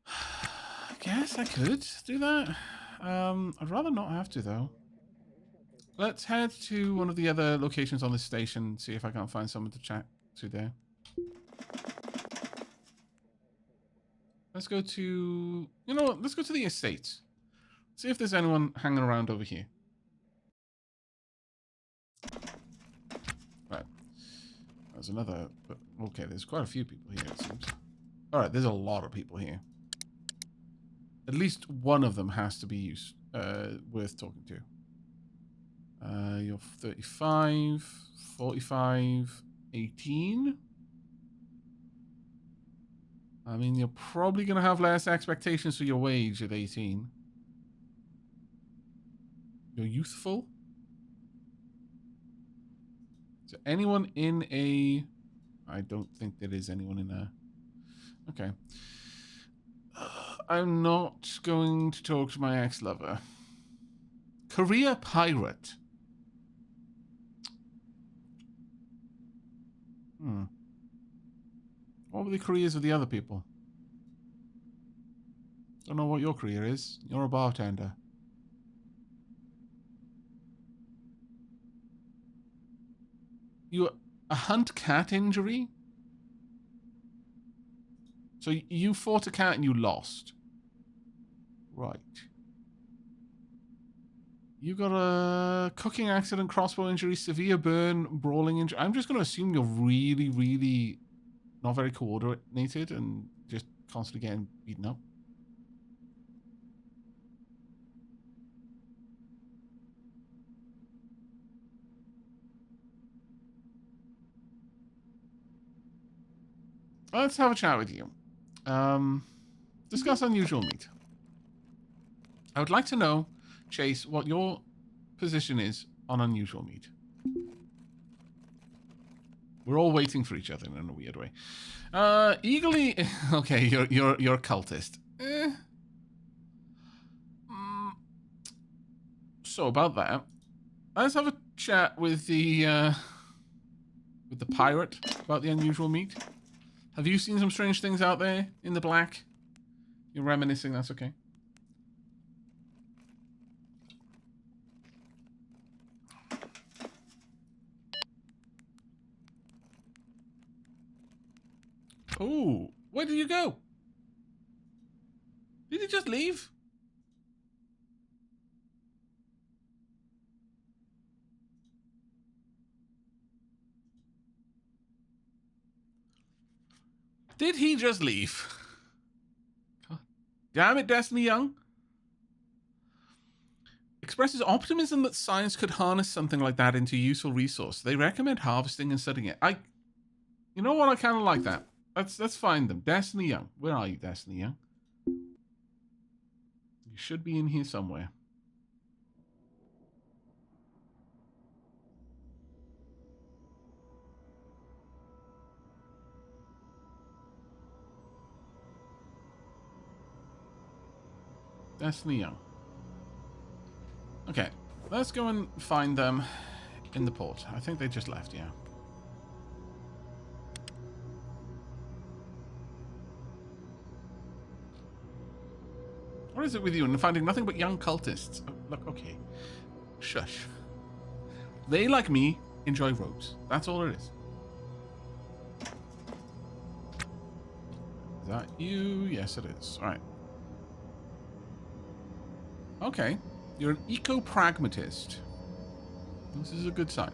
I guess I could do that. I'd rather not have to, though. Let's head to one of the other locations on this station, see if I can't find someone to chat to there. Let's go to... You know what? Let's go to the estates. See if there's anyone hanging around over here. Right. There's another... But okay, there's quite a few people here, it seems. Alright, there's a lot of people here. At least one of them has to be worth talking to. You're 35, 45, 18. I mean, you're probably going to have less expectations for your wage at 18. You're youthful. Is there anyone in a... I don't think there is anyone in a... Okay. I'm not going to talk to my ex-lover. Career pirate. What were the careers of the other people? Don't know what your career is. You're a bartender. You a hunt cat injury? So you fought a cat and you lost. Right. You got a cooking accident, crossbow injury, severe burn, brawling injury. I'm just going to assume you're really, really not very coordinated and just constantly getting beaten up. Let's have a chat with you. Discuss unusual meat. I would like to know, Chase, what your position is on unusual meat. We're all waiting for each other in a weird way. Eagerly... Okay, you're a cultist. So about that, let's have a chat with the pirate about the unusual meat. Have you seen some strange things out there in the black? You're reminiscing, that's okay. Oh, where did you go? Did you just leave? Did he just leave? Damn it, Destiny Young. Expresses optimism that science could harness something like that into a useful resource. They recommend harvesting and studying it. You know what? I kind of like that. Let's find them. Destiny Young. Where are you, Destiny Young? You should be in here somewhere. Destiny Young. Okay, let's go and find them in the port. I think they just left, yeah. What is it with you and finding nothing but young cultists? Oh, look, okay. Shush. They, like me, enjoy robes. That's all it is. Is that you? Yes, it is. All right. Okay. You're an eco-pragmatist. This is a good sign.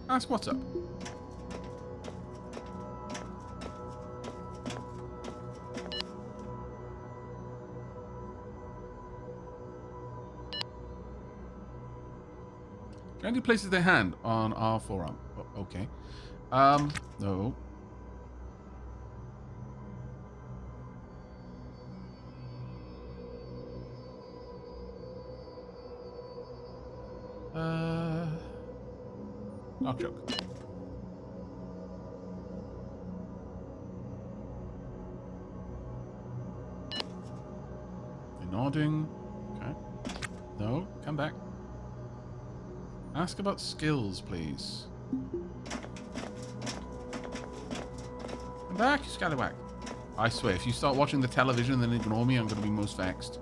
Ask what's up. Gandhi places their hand on our forearm. Oh, okay. No. Knock joke. You're nodding. Okay. No, come back. Ask about skills, please. Come back, you scallywag. I swear, if you start watching the television and then ignore me, I'm going to be most vexed.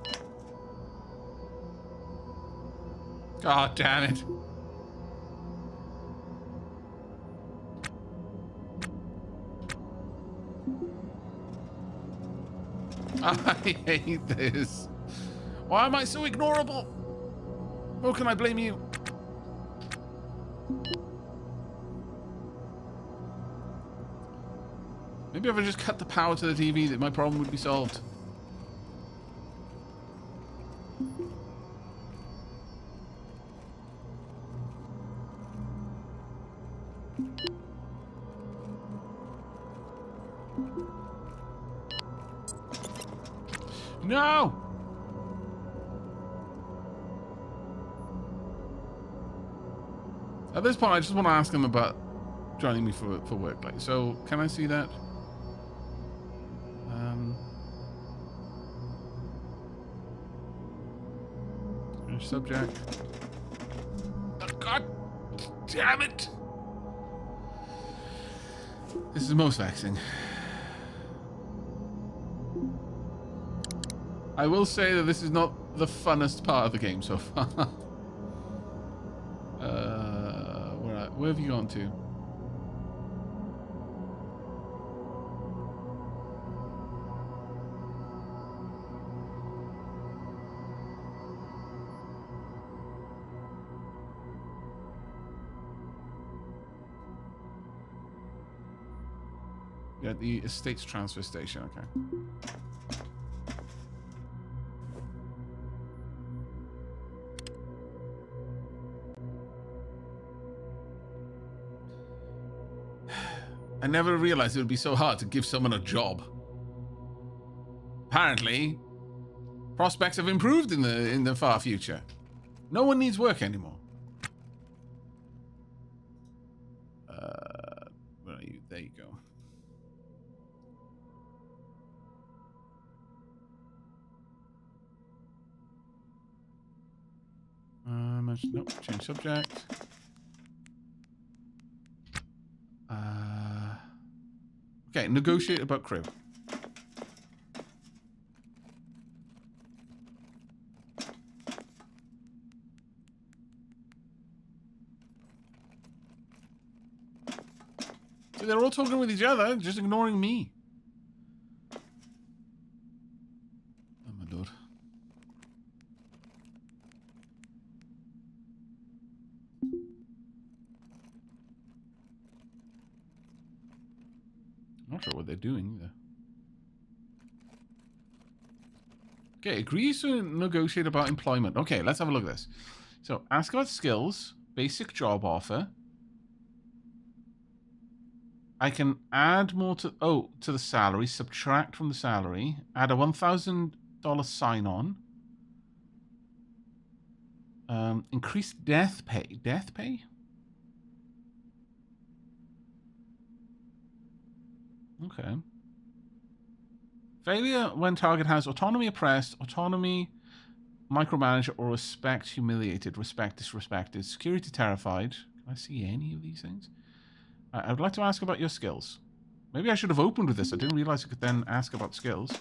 God damn it. I hate this. Why am I so ignorable? How can I blame you? Maybe if I just cut the power to the TV, that my problem would be solved. No! At this point, I just want to ask him about joining me for work. Like, so can I see that? Subject. Oh, God damn it! This is most vexing. I will say that this is not the funnest part of the game so far. Where have you gone to? You're at the estates transfer station, okay. I never realized it would be so hard to give someone a job. Apparently, prospects have improved in the far future. No one needs work anymore. Where are you? There you go. Nope, change subject. Okay, negotiate about crew. See, they're all talking with each other, just ignoring me. Oh my lord. I'm not sure what they're doing either. Okay, agrees to negotiate about employment. Okay, let's have a look at this. So, ask about skills, basic job offer. I can add more to the salary, subtract from the salary, add a $1,000 sign-on. Increase death pay. Death pay? Okay. Failure when target has autonomy oppressed, autonomy micromanager, or respect humiliated, respect disrespected, security terrified. Can I see any of these things? I would like to ask about your skills. Maybe I should have opened with this. I didn't realize I could then ask about skills.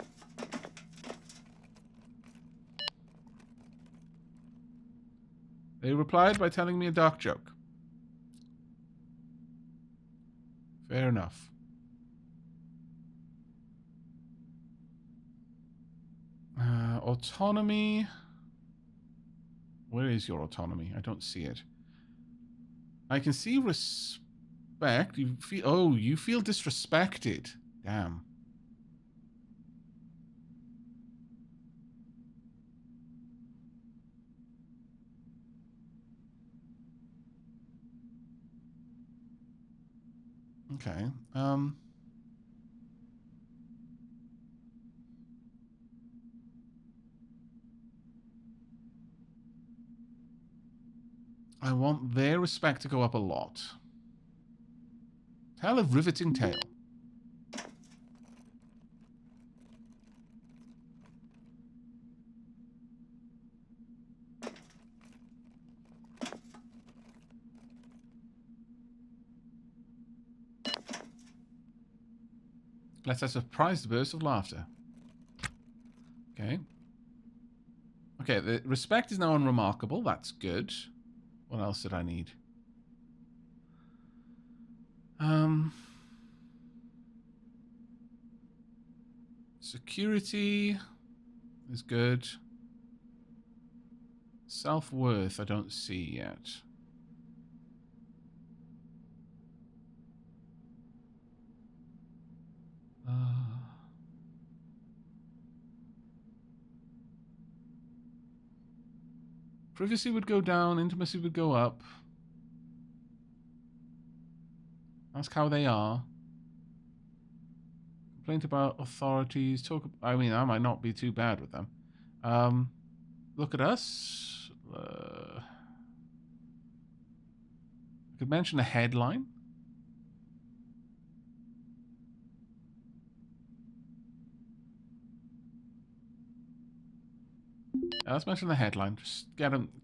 They replied by telling me a dark joke. Fair enough. Autonomy. Where is your autonomy? I don't see it. I can see respect. You feel disrespected. Damn. Okay. I want their respect to go up a lot. Tell a riveting tale. Let's have a surprised burst of laughter. Okay. Okay, the respect is now unremarkable. That's good. What else did I need? Security is good. Self-worth I don't see yet. Privacy would go down, intimacy would go up. Ask how they are. Complaint about authorities. I mean, I might not be too bad with them. Look at us. I could mention a headline. Let's mention the headline. Just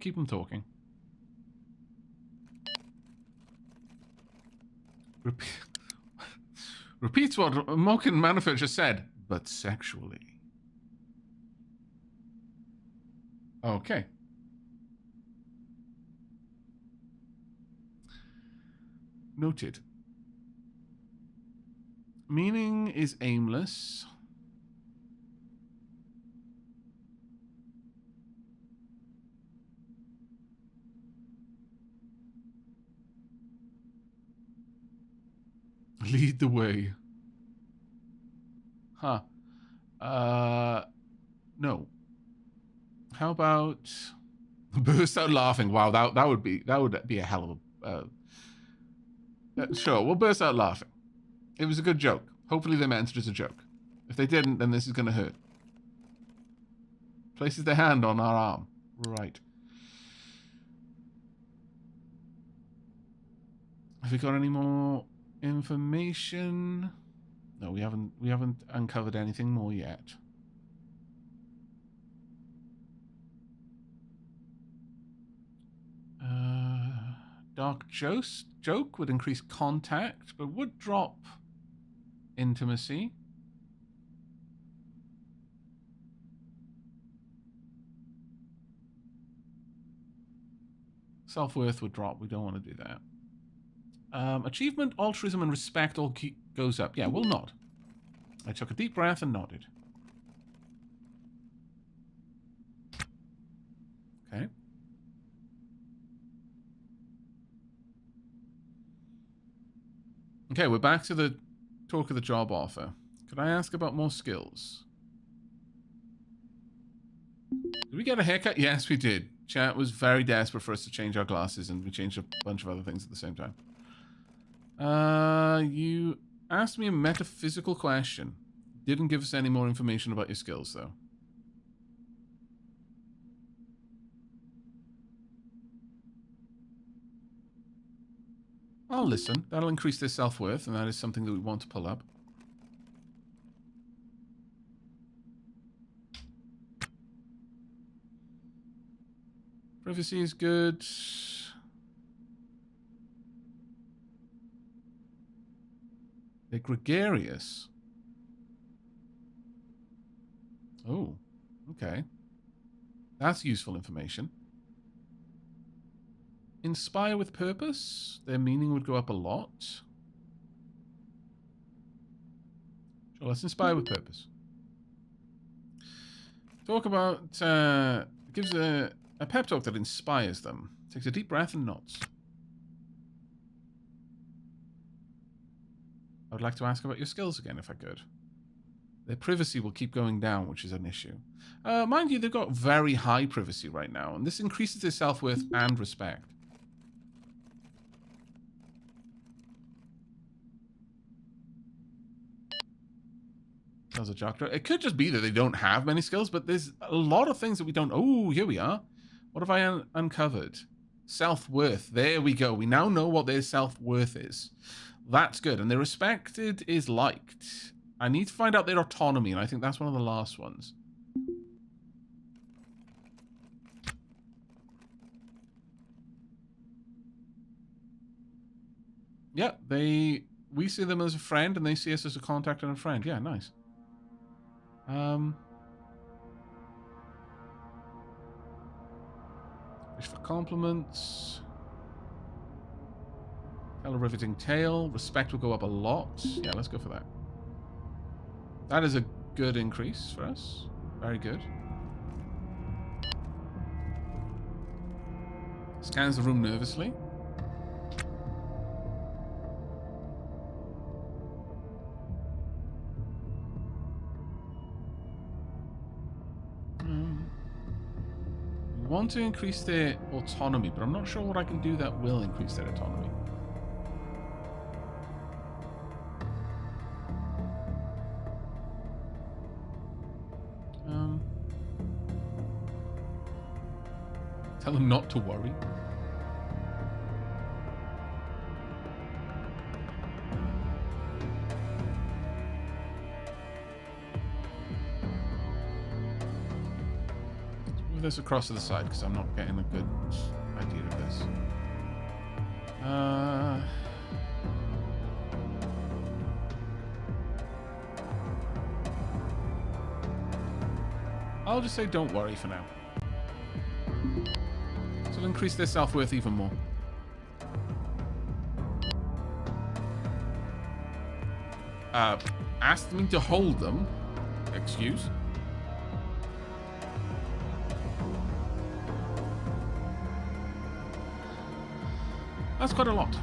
keep them talking. Repeats what Mokin Manafort just said, but sexually. Okay. Noted. Meaning is aimless. Lead the way. Huh. No. How about burst out laughing? Wow, that would be a hell of a sure, we'll burst out laughing. It was a good joke. Hopefully they meant it as a joke. If they didn't, then this is gonna hurt. Places their hand on our arm. Right. Have we got any more information? No, we haven't uncovered anything more yet. Dark joke would increase contact, but would drop intimacy. Self-worth would drop. We don't want to do that. Achievement, altruism, and respect all goes up. Yeah, we'll nod. I took a deep breath and nodded. Okay. Okay, we're back to the talk of the job offer. Could I ask about more skills? Did we get a haircut? Yes, we did. Chat was very desperate for us to change our glasses, and we changed a bunch of other things at the same time. You asked me a metaphysical question. Didn't give us any more information about your skills, though. I'll listen. That'll increase their self-worth, and that is something that we want to pull up. Privacy is good. They're gregarious. Oh, okay. That's useful information. Inspire with purpose. Their meaning would go up a lot. Sure, let's inspire with purpose. Talk about... gives a pep talk that inspires them. Takes a deep breath and nods. I would like to ask about your skills again, if I could. Their privacy will keep going down, which is an issue. Mind you, they've got very high privacy right now, and this increases their self-worth and respect. Tells a doctor. It could just be that they don't have many skills, but there's a lot of things that we don't... Oh, here we are. What have I uncovered? Self-worth. There we go. We now know what their self-worth is. That's good. And their respected is liked. I need to find out their autonomy, and I think that's one of the last ones. Yeah, we see them as a friend, and they see us as a contact and a friend. Yeah, nice. Wish for compliments. Tell a riveting tale. Respect will go up a lot. Yeah, let's go for that. That is a good increase for us. Very good. Scans the room nervously. We want to increase their autonomy, but I'm not sure what I can do that will increase their autonomy. Tell them not to worry. Let's move this across to the side because I'm not getting a good idea of this. I'll just say don't worry for now. So it'll increase their self-worth even more. Asked me to hold them. Excuse. That's quite a lot.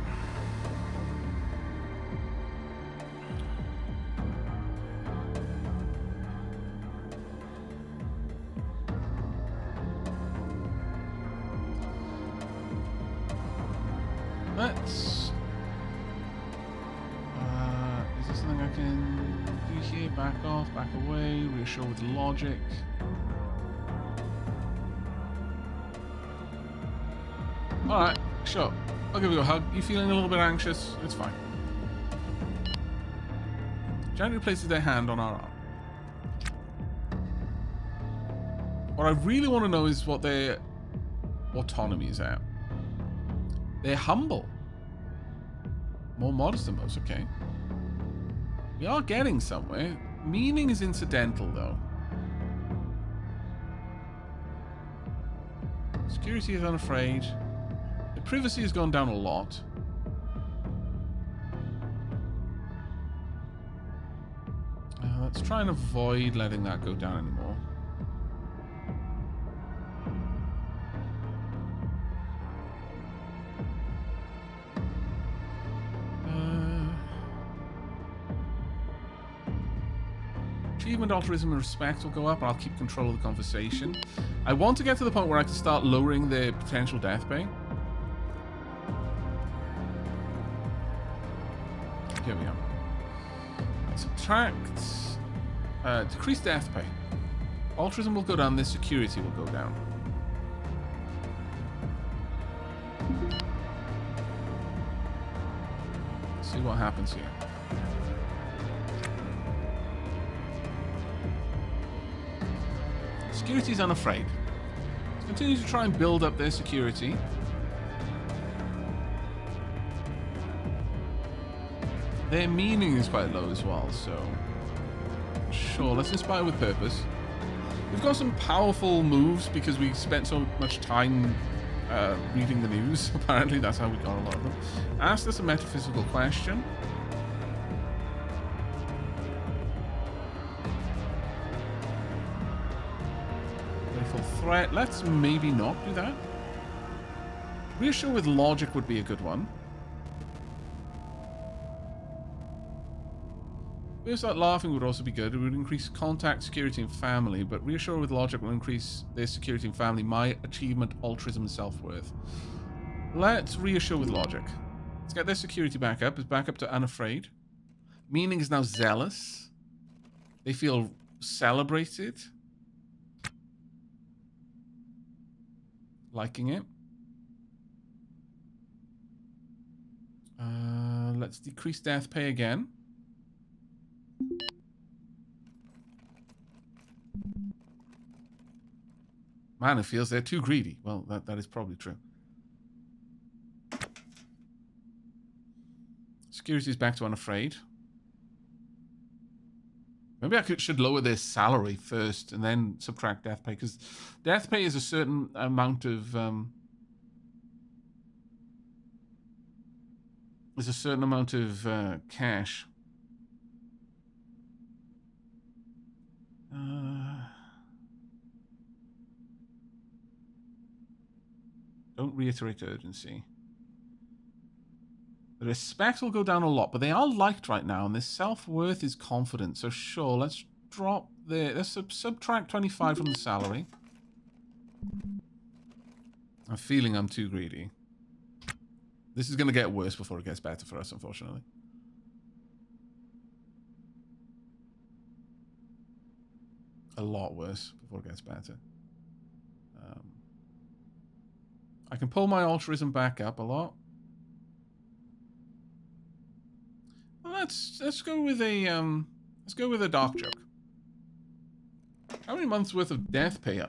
Let's... is there something I can do here? Back off, back away, reassure with logic. Alright, sure. I'll give you a hug. You feeling a little bit anxious? It's fine. Gently places their hand on our arm. What I really want to know is what their autonomy is at. They're humble. More modest than most, okay. We are getting somewhere. Meaning is incidental, though. Security is unafraid. The privacy has gone down a lot. Let's try and avoid letting that go down anymore. Achievement, altruism, and respect will go up, and I'll keep control of the conversation. I want to get to the point where I can start lowering the potential death pay. Here we are. Subtract. Decrease death pay. Altruism will go down, this security will go down. Let's see what happens here. Security is unafraid. Let's continue to try and build up their security. Their meaning is quite low as well, so sure, let's inspire with purpose. We've got some powerful moves because we spent so much time reading the news. Apparently, that's how we got a lot of them. Ask us a metaphysical question. Playful threat. Let's maybe not do that. Reassure with logic would be a good one. Burst out laughing would also be good. It would increase contact, security, and family, but reassure with logic will increase their security and family, my achievement, altruism, and self-worth. Let's reassure with logic. Let's get their security back up. It's back up to unafraid. Meaning is now zealous. They feel celebrated. Liking it. Let's decrease death pay again. Man, it feels they're too greedy. Well, that is probably true. Security is back to unafraid. Maybe I should lower their salary first and then subtract death pay, because death pay is a certain amount of cash. Don't reiterate urgency. The respect will go down a lot, but they are liked right now, and their self-worth is confident. So sure, let's drop the... Let's subtract 25 from the salary. I'm feeling I'm too greedy. This is going to get worse before it gets better for us, unfortunately. A lot worse before it gets better. I can pull my altruism back up a lot. Well, let's go with a dark joke. How many months worth of death pay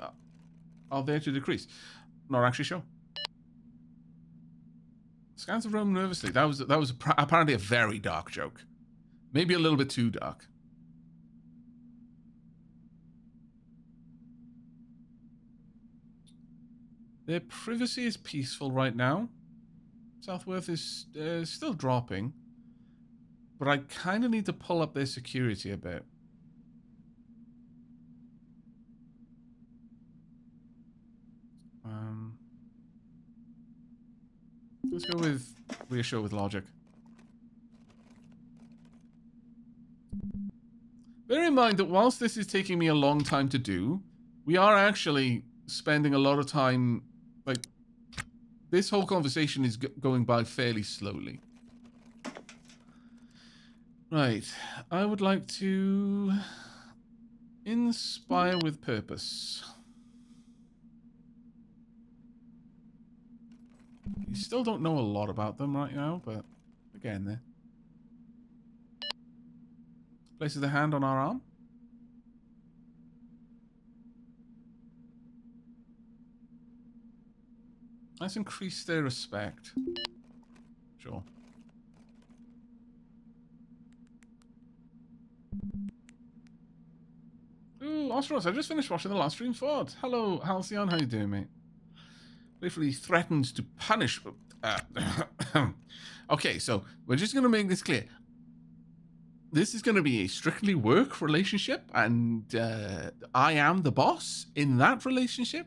are there to decrease? Not actually sure. Scans of Rome nervously. That was apparently a very dark joke. Maybe a little bit too dark. Their privacy is peaceful right now. Self-worth is still dropping. But I kind of need to pull up their security a bit. Let's go with reassure with logic. Bear in mind that whilst this is taking me a long time to do, we are actually spending a lot of time... Like, this whole conversation is going by fairly slowly. Right. I would like to inspire with purpose. You still don't know a lot about them right now, but again there. Places the hand on our arm. Let's increase their respect. Sure. Ooh, Ostranauts, I just finished watching the last stream VOD. Hello, Halcyon, how you doing, mate? Playfully threatens to punish... Okay, so we're just going to make this clear. This is going to be a strictly work relationship, and I am the boss in that relationship.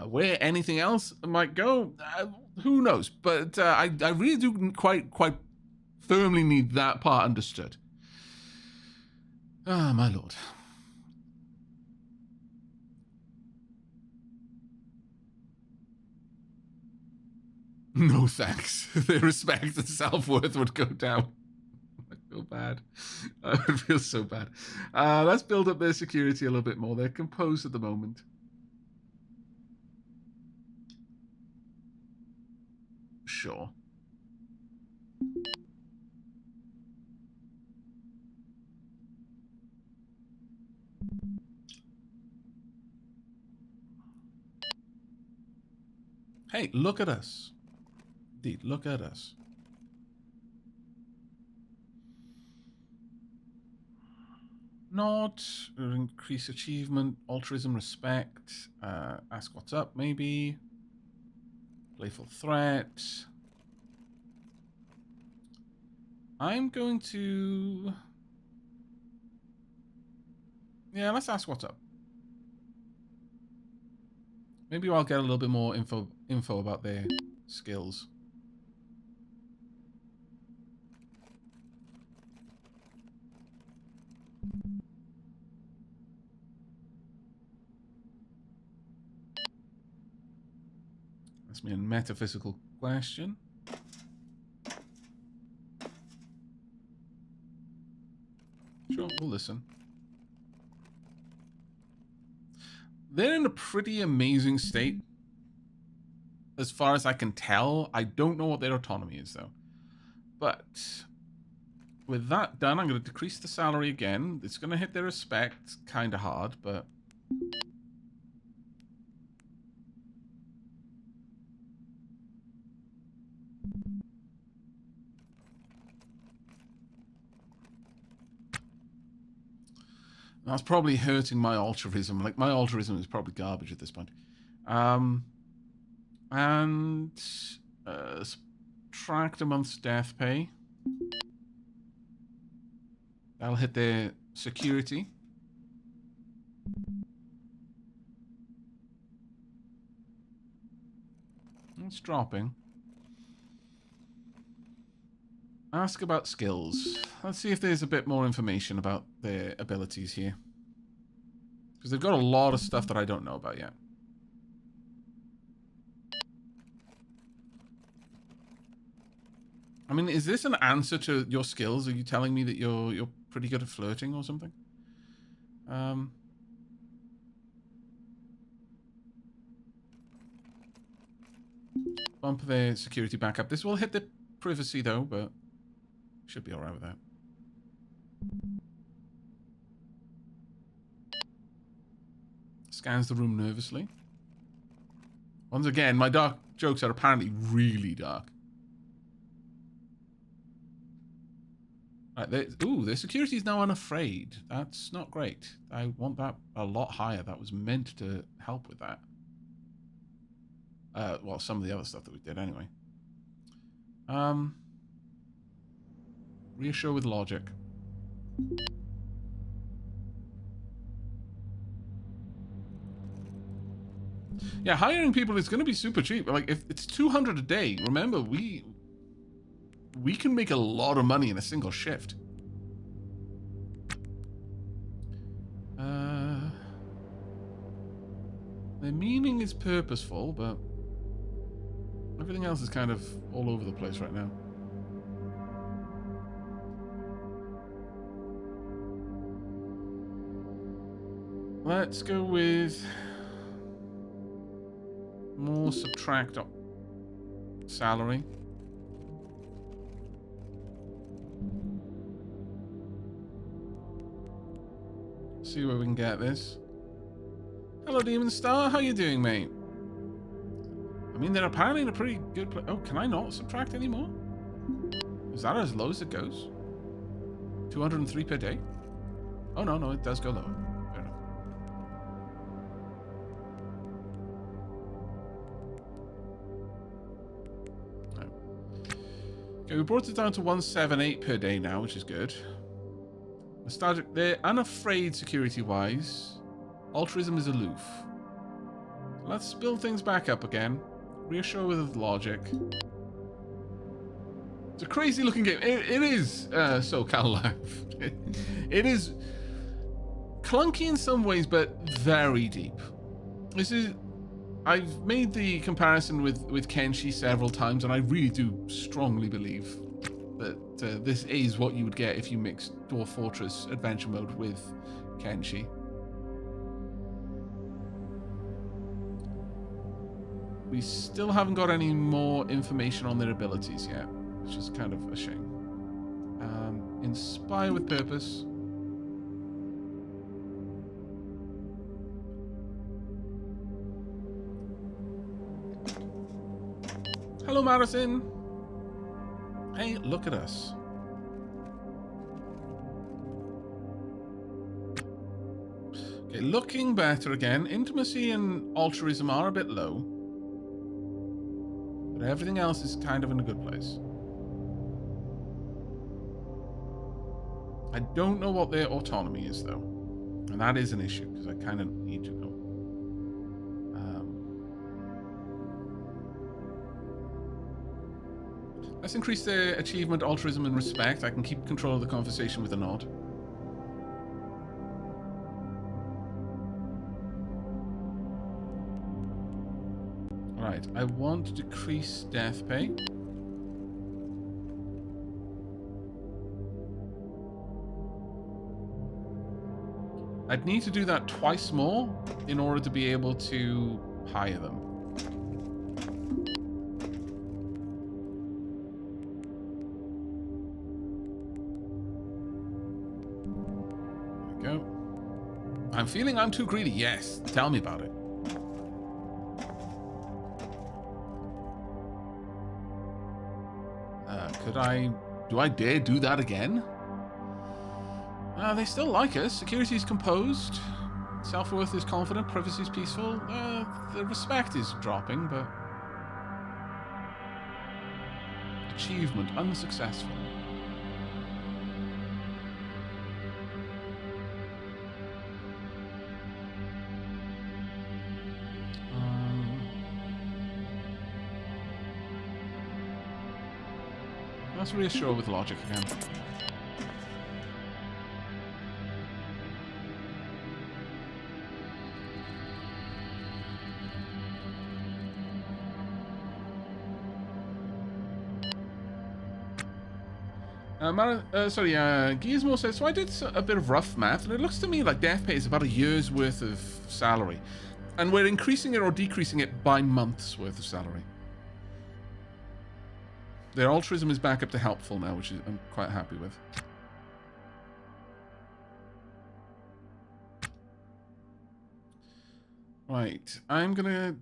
Where anything else might go, who knows? But I really do quite firmly need that part understood. Ah, my lord. No thanks. Their respect and self-worth would go down. I feel bad. I would feel so bad. Let's build up their security a little bit more. They're composed at the moment. Sure. Hey, look at us. Indeed, look at us. Not increase achievement, altruism, respect, ask what's up, maybe. Playful threat. I'm going to... Yeah, let's ask what's up. Maybe I'll get a little bit more info about their skills. That's me a metaphysical question. Sure, we'll listen. They're in a pretty amazing state. As far as I can tell, I don't know what their autonomy is, though. But with that done, I'm going to decrease the salary again. It's going to hit their respect kind of hard, but... That's probably hurting my altruism. Like, my altruism is probably garbage at this point. And subtract a month's death pay. That'll hit their security. It's dropping. Ask about skills. Let's see if there's a bit more information about their abilities here. Because they've got a lot of stuff that I don't know about yet. I mean, is this an answer to your skills? Are you telling me that you're pretty good at flirting or something? Bump their security back up. This will hit the privacy though, but should be alright with that. Scans the room nervously. Once again, my dark jokes are apparently really dark. Right, their security is now unafraid. That's not great. I want that a lot higher. That was meant to help with that. Well, some of the other stuff that we did anyway. Reassure with logic. Yeah, hiring people is going to be super cheap. Like, if it's 200 a day, remember, we can make a lot of money in a single shift. Their meaning is purposeful, but everything else is kind of all over the place right now. Let's go with more subtract salary. See where we can get this. Hello, Demon Star. How you doing, mate? I mean, they're apparently in a pretty good place. Oh, can I not subtract anymore? Is that as low as it goes? 203 per day? Oh, no, it does go lower. Fair enough. Right. Okay, we brought it down to 178 per day now, which is good. Nostalgic. They're unafraid security-wise. Altruism is aloof. Let's build things back up again. Reassure with logic. It's a crazy looking game. It is SoCal Life. It is clunky in some ways, but very deep. This is I've made the comparison with Kenshi several times, and I really do strongly believe that this is what you would get if you mixed Dwarf Fortress Adventure Mode with Kenshi. We still haven't got any more information on their abilities yet, which is kind of a shame. Inspire with purpose. Hello, Madison. Hey, look at us. Okay, looking better again. Intimacy and altruism are a bit low, but everything else is kind of in a good place. I don't know what their autonomy is, though. And that is an issue, because I kind of need to know. Let's increase their achievement, altruism, and respect. I can keep control of the conversation with a nod. Right, I want to decrease death pay. I'd need to do that twice more in order to be able to hire them. There we go. I'm feeling I'm too greedy. Yes, tell me about it. Do I dare do that again? They still like us. Security is composed. Self-worth is confident. Privacy is peaceful. The respect is dropping, but... Achievement unsuccessful. Let's reassure with logic again. Gizmo says, so I did a bit of rough math, and it looks to me like death pay is about a year's worth of salary. And we're increasing it or decreasing it by month's worth of salary. Their altruism is back up to helpful now, which I'm quite happy with. Right, I'm gonna...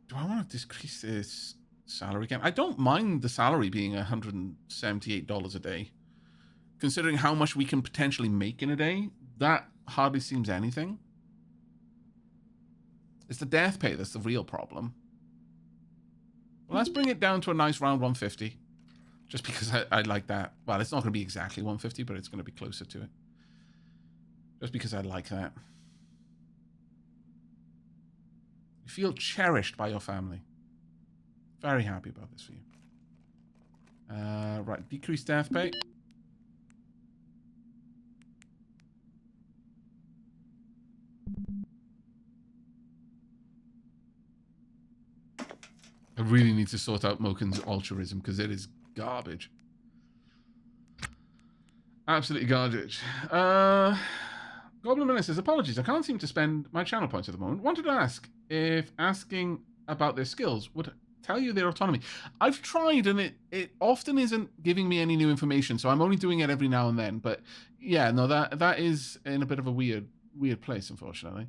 Do I want to decrease this salary again? I don't mind the salary being $178 a day. Considering how much we can potentially make in a day, that hardly seems anything. It's the death pay that's the real problem. Well, let's bring it down to a nice round 150. Just because I like that. Well, it's not going to be exactly 150, but it's going to be closer to it. Just because I like that. You feel cherished by your family. Very happy about this for you. Right, decrease death pay. I really need to sort out Moken's altruism because it is garbage. Absolutely garbage. Goblin Menace says, apologies, I can't seem to spend my channel points at the moment. Wanted to ask if asking about their skills would tell you their autonomy. I've tried and it often isn't giving me any new information, so I'm only doing it every now and then. But yeah, no, that is in a bit of a weird place, unfortunately.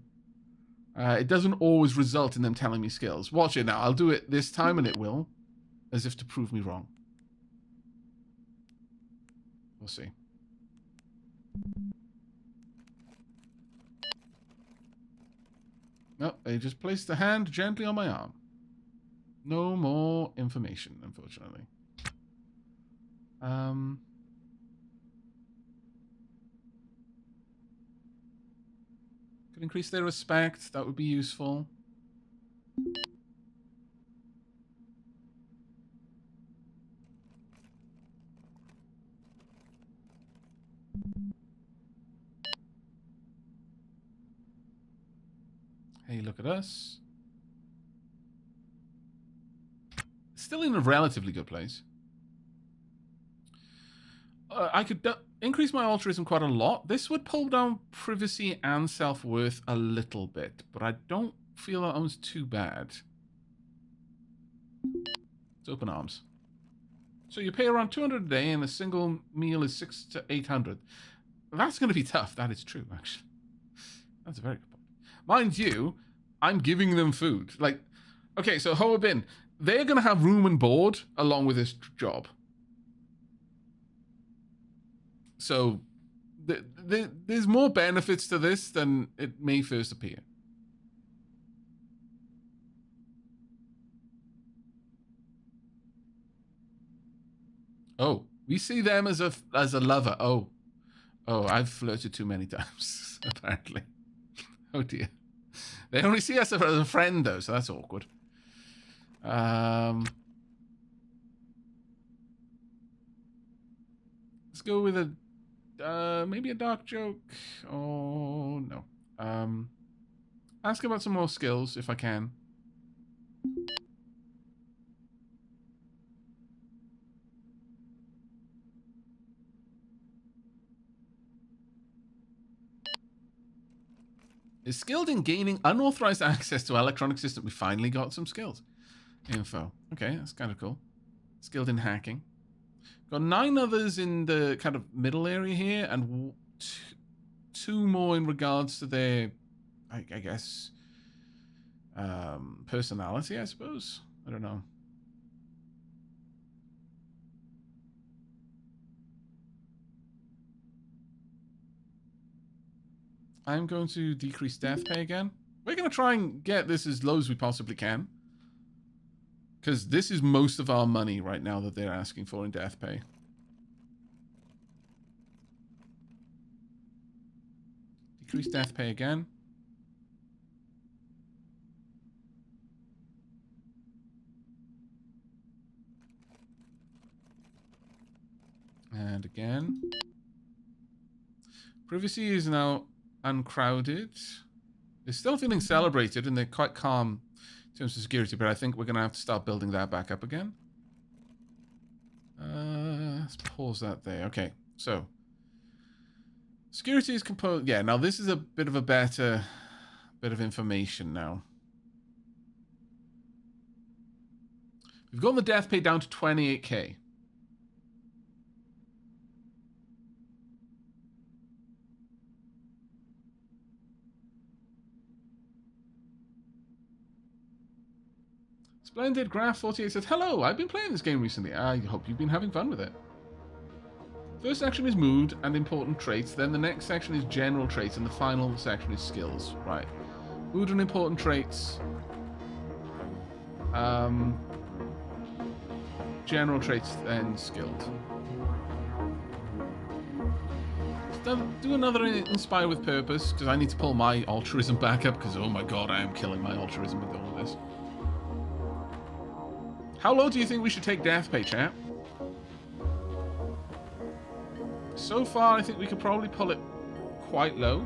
It doesn't always result in them telling me skills. Watch it now. I'll do it this time and it will. As if to prove me wrong. We'll see. No, they just placed the hand gently on my arm. No more information, unfortunately. Could increase their respect. That would be useful. Hey, look at us. still in a relatively good place. I could increase my altruism quite a lot. This would pull down privacy and self-worth a little bit, but I don't feel that was too bad. Let's open arms. So you pay around 200 a day, and a single meal is 600 to 800. That's going to be tough. That is true, actually. That's a very good point. Mind you, I'm giving them food. Like, okay, so Hoa Bin, they're going to have room and board along with this job. So there's more benefits to this than it may first appear. Oh, we see them as a lover. Oh, I've flirted too many times, apparently. Oh dear. They only see us as a friend though, so that's awkward. Let's go with a maybe a dark joke. Oh no. Ask about some more skills if I can. Is skilled in gaining unauthorized access to electronic system. We finally got some skills. Info. Okay, that's kind of cool. Skilled in hacking. Got 9 others in the kind of middle area here, and 2 more in regards to their, I guess, personality, I suppose. I don't know. I'm going to decrease death pay again. We're going to try and get this as low as we possibly can. Because this is most of our money right now that they're asking for in death pay. Decrease death pay again. And again. Privacy is now uncrowded. They're still feeling celebrated and they're quite calm in terms of security, but I think we're going to have to start building that back up again. Let's pause that there. Okay, so security is composed. Yeah, now this is a bit of a better bit of information now. We've gotten the death pay down to 28k. Splendid Graph 48 says, hello, I've been playing this game recently. I hope you've been having fun with it. First section is mood and important traits. Then the next section is general traits. And the final section is skills. Right. Mood and important traits. General traits, then skilled. Do another inspire with purpose, because I need to pull my altruism back up, because oh my god, I am killing my altruism with all of this. How low do you think we should take death pay, chat? So far, I think we could probably pull it quite low.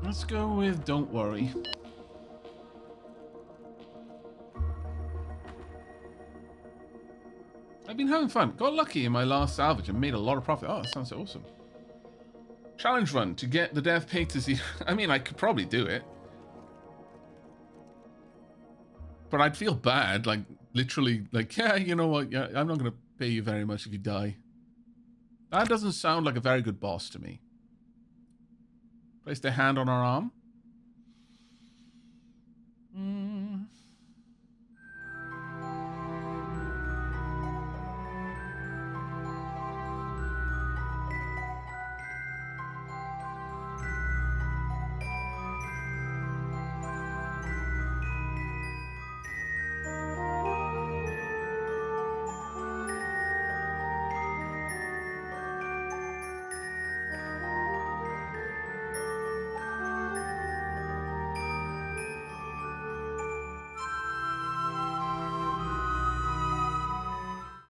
Let's go with don't worry. I've been having fun. Got lucky in my last salvage and made a lot of profit. Oh, that sounds awesome. Challenge run to get the death pay to 0. I mean, I could probably do it. But I'd feel bad, like, literally, like, yeah, you know what, yeah, I'm not going to pay you very much if you die. That doesn't sound like a very good boss to me. Place their hand on our arm.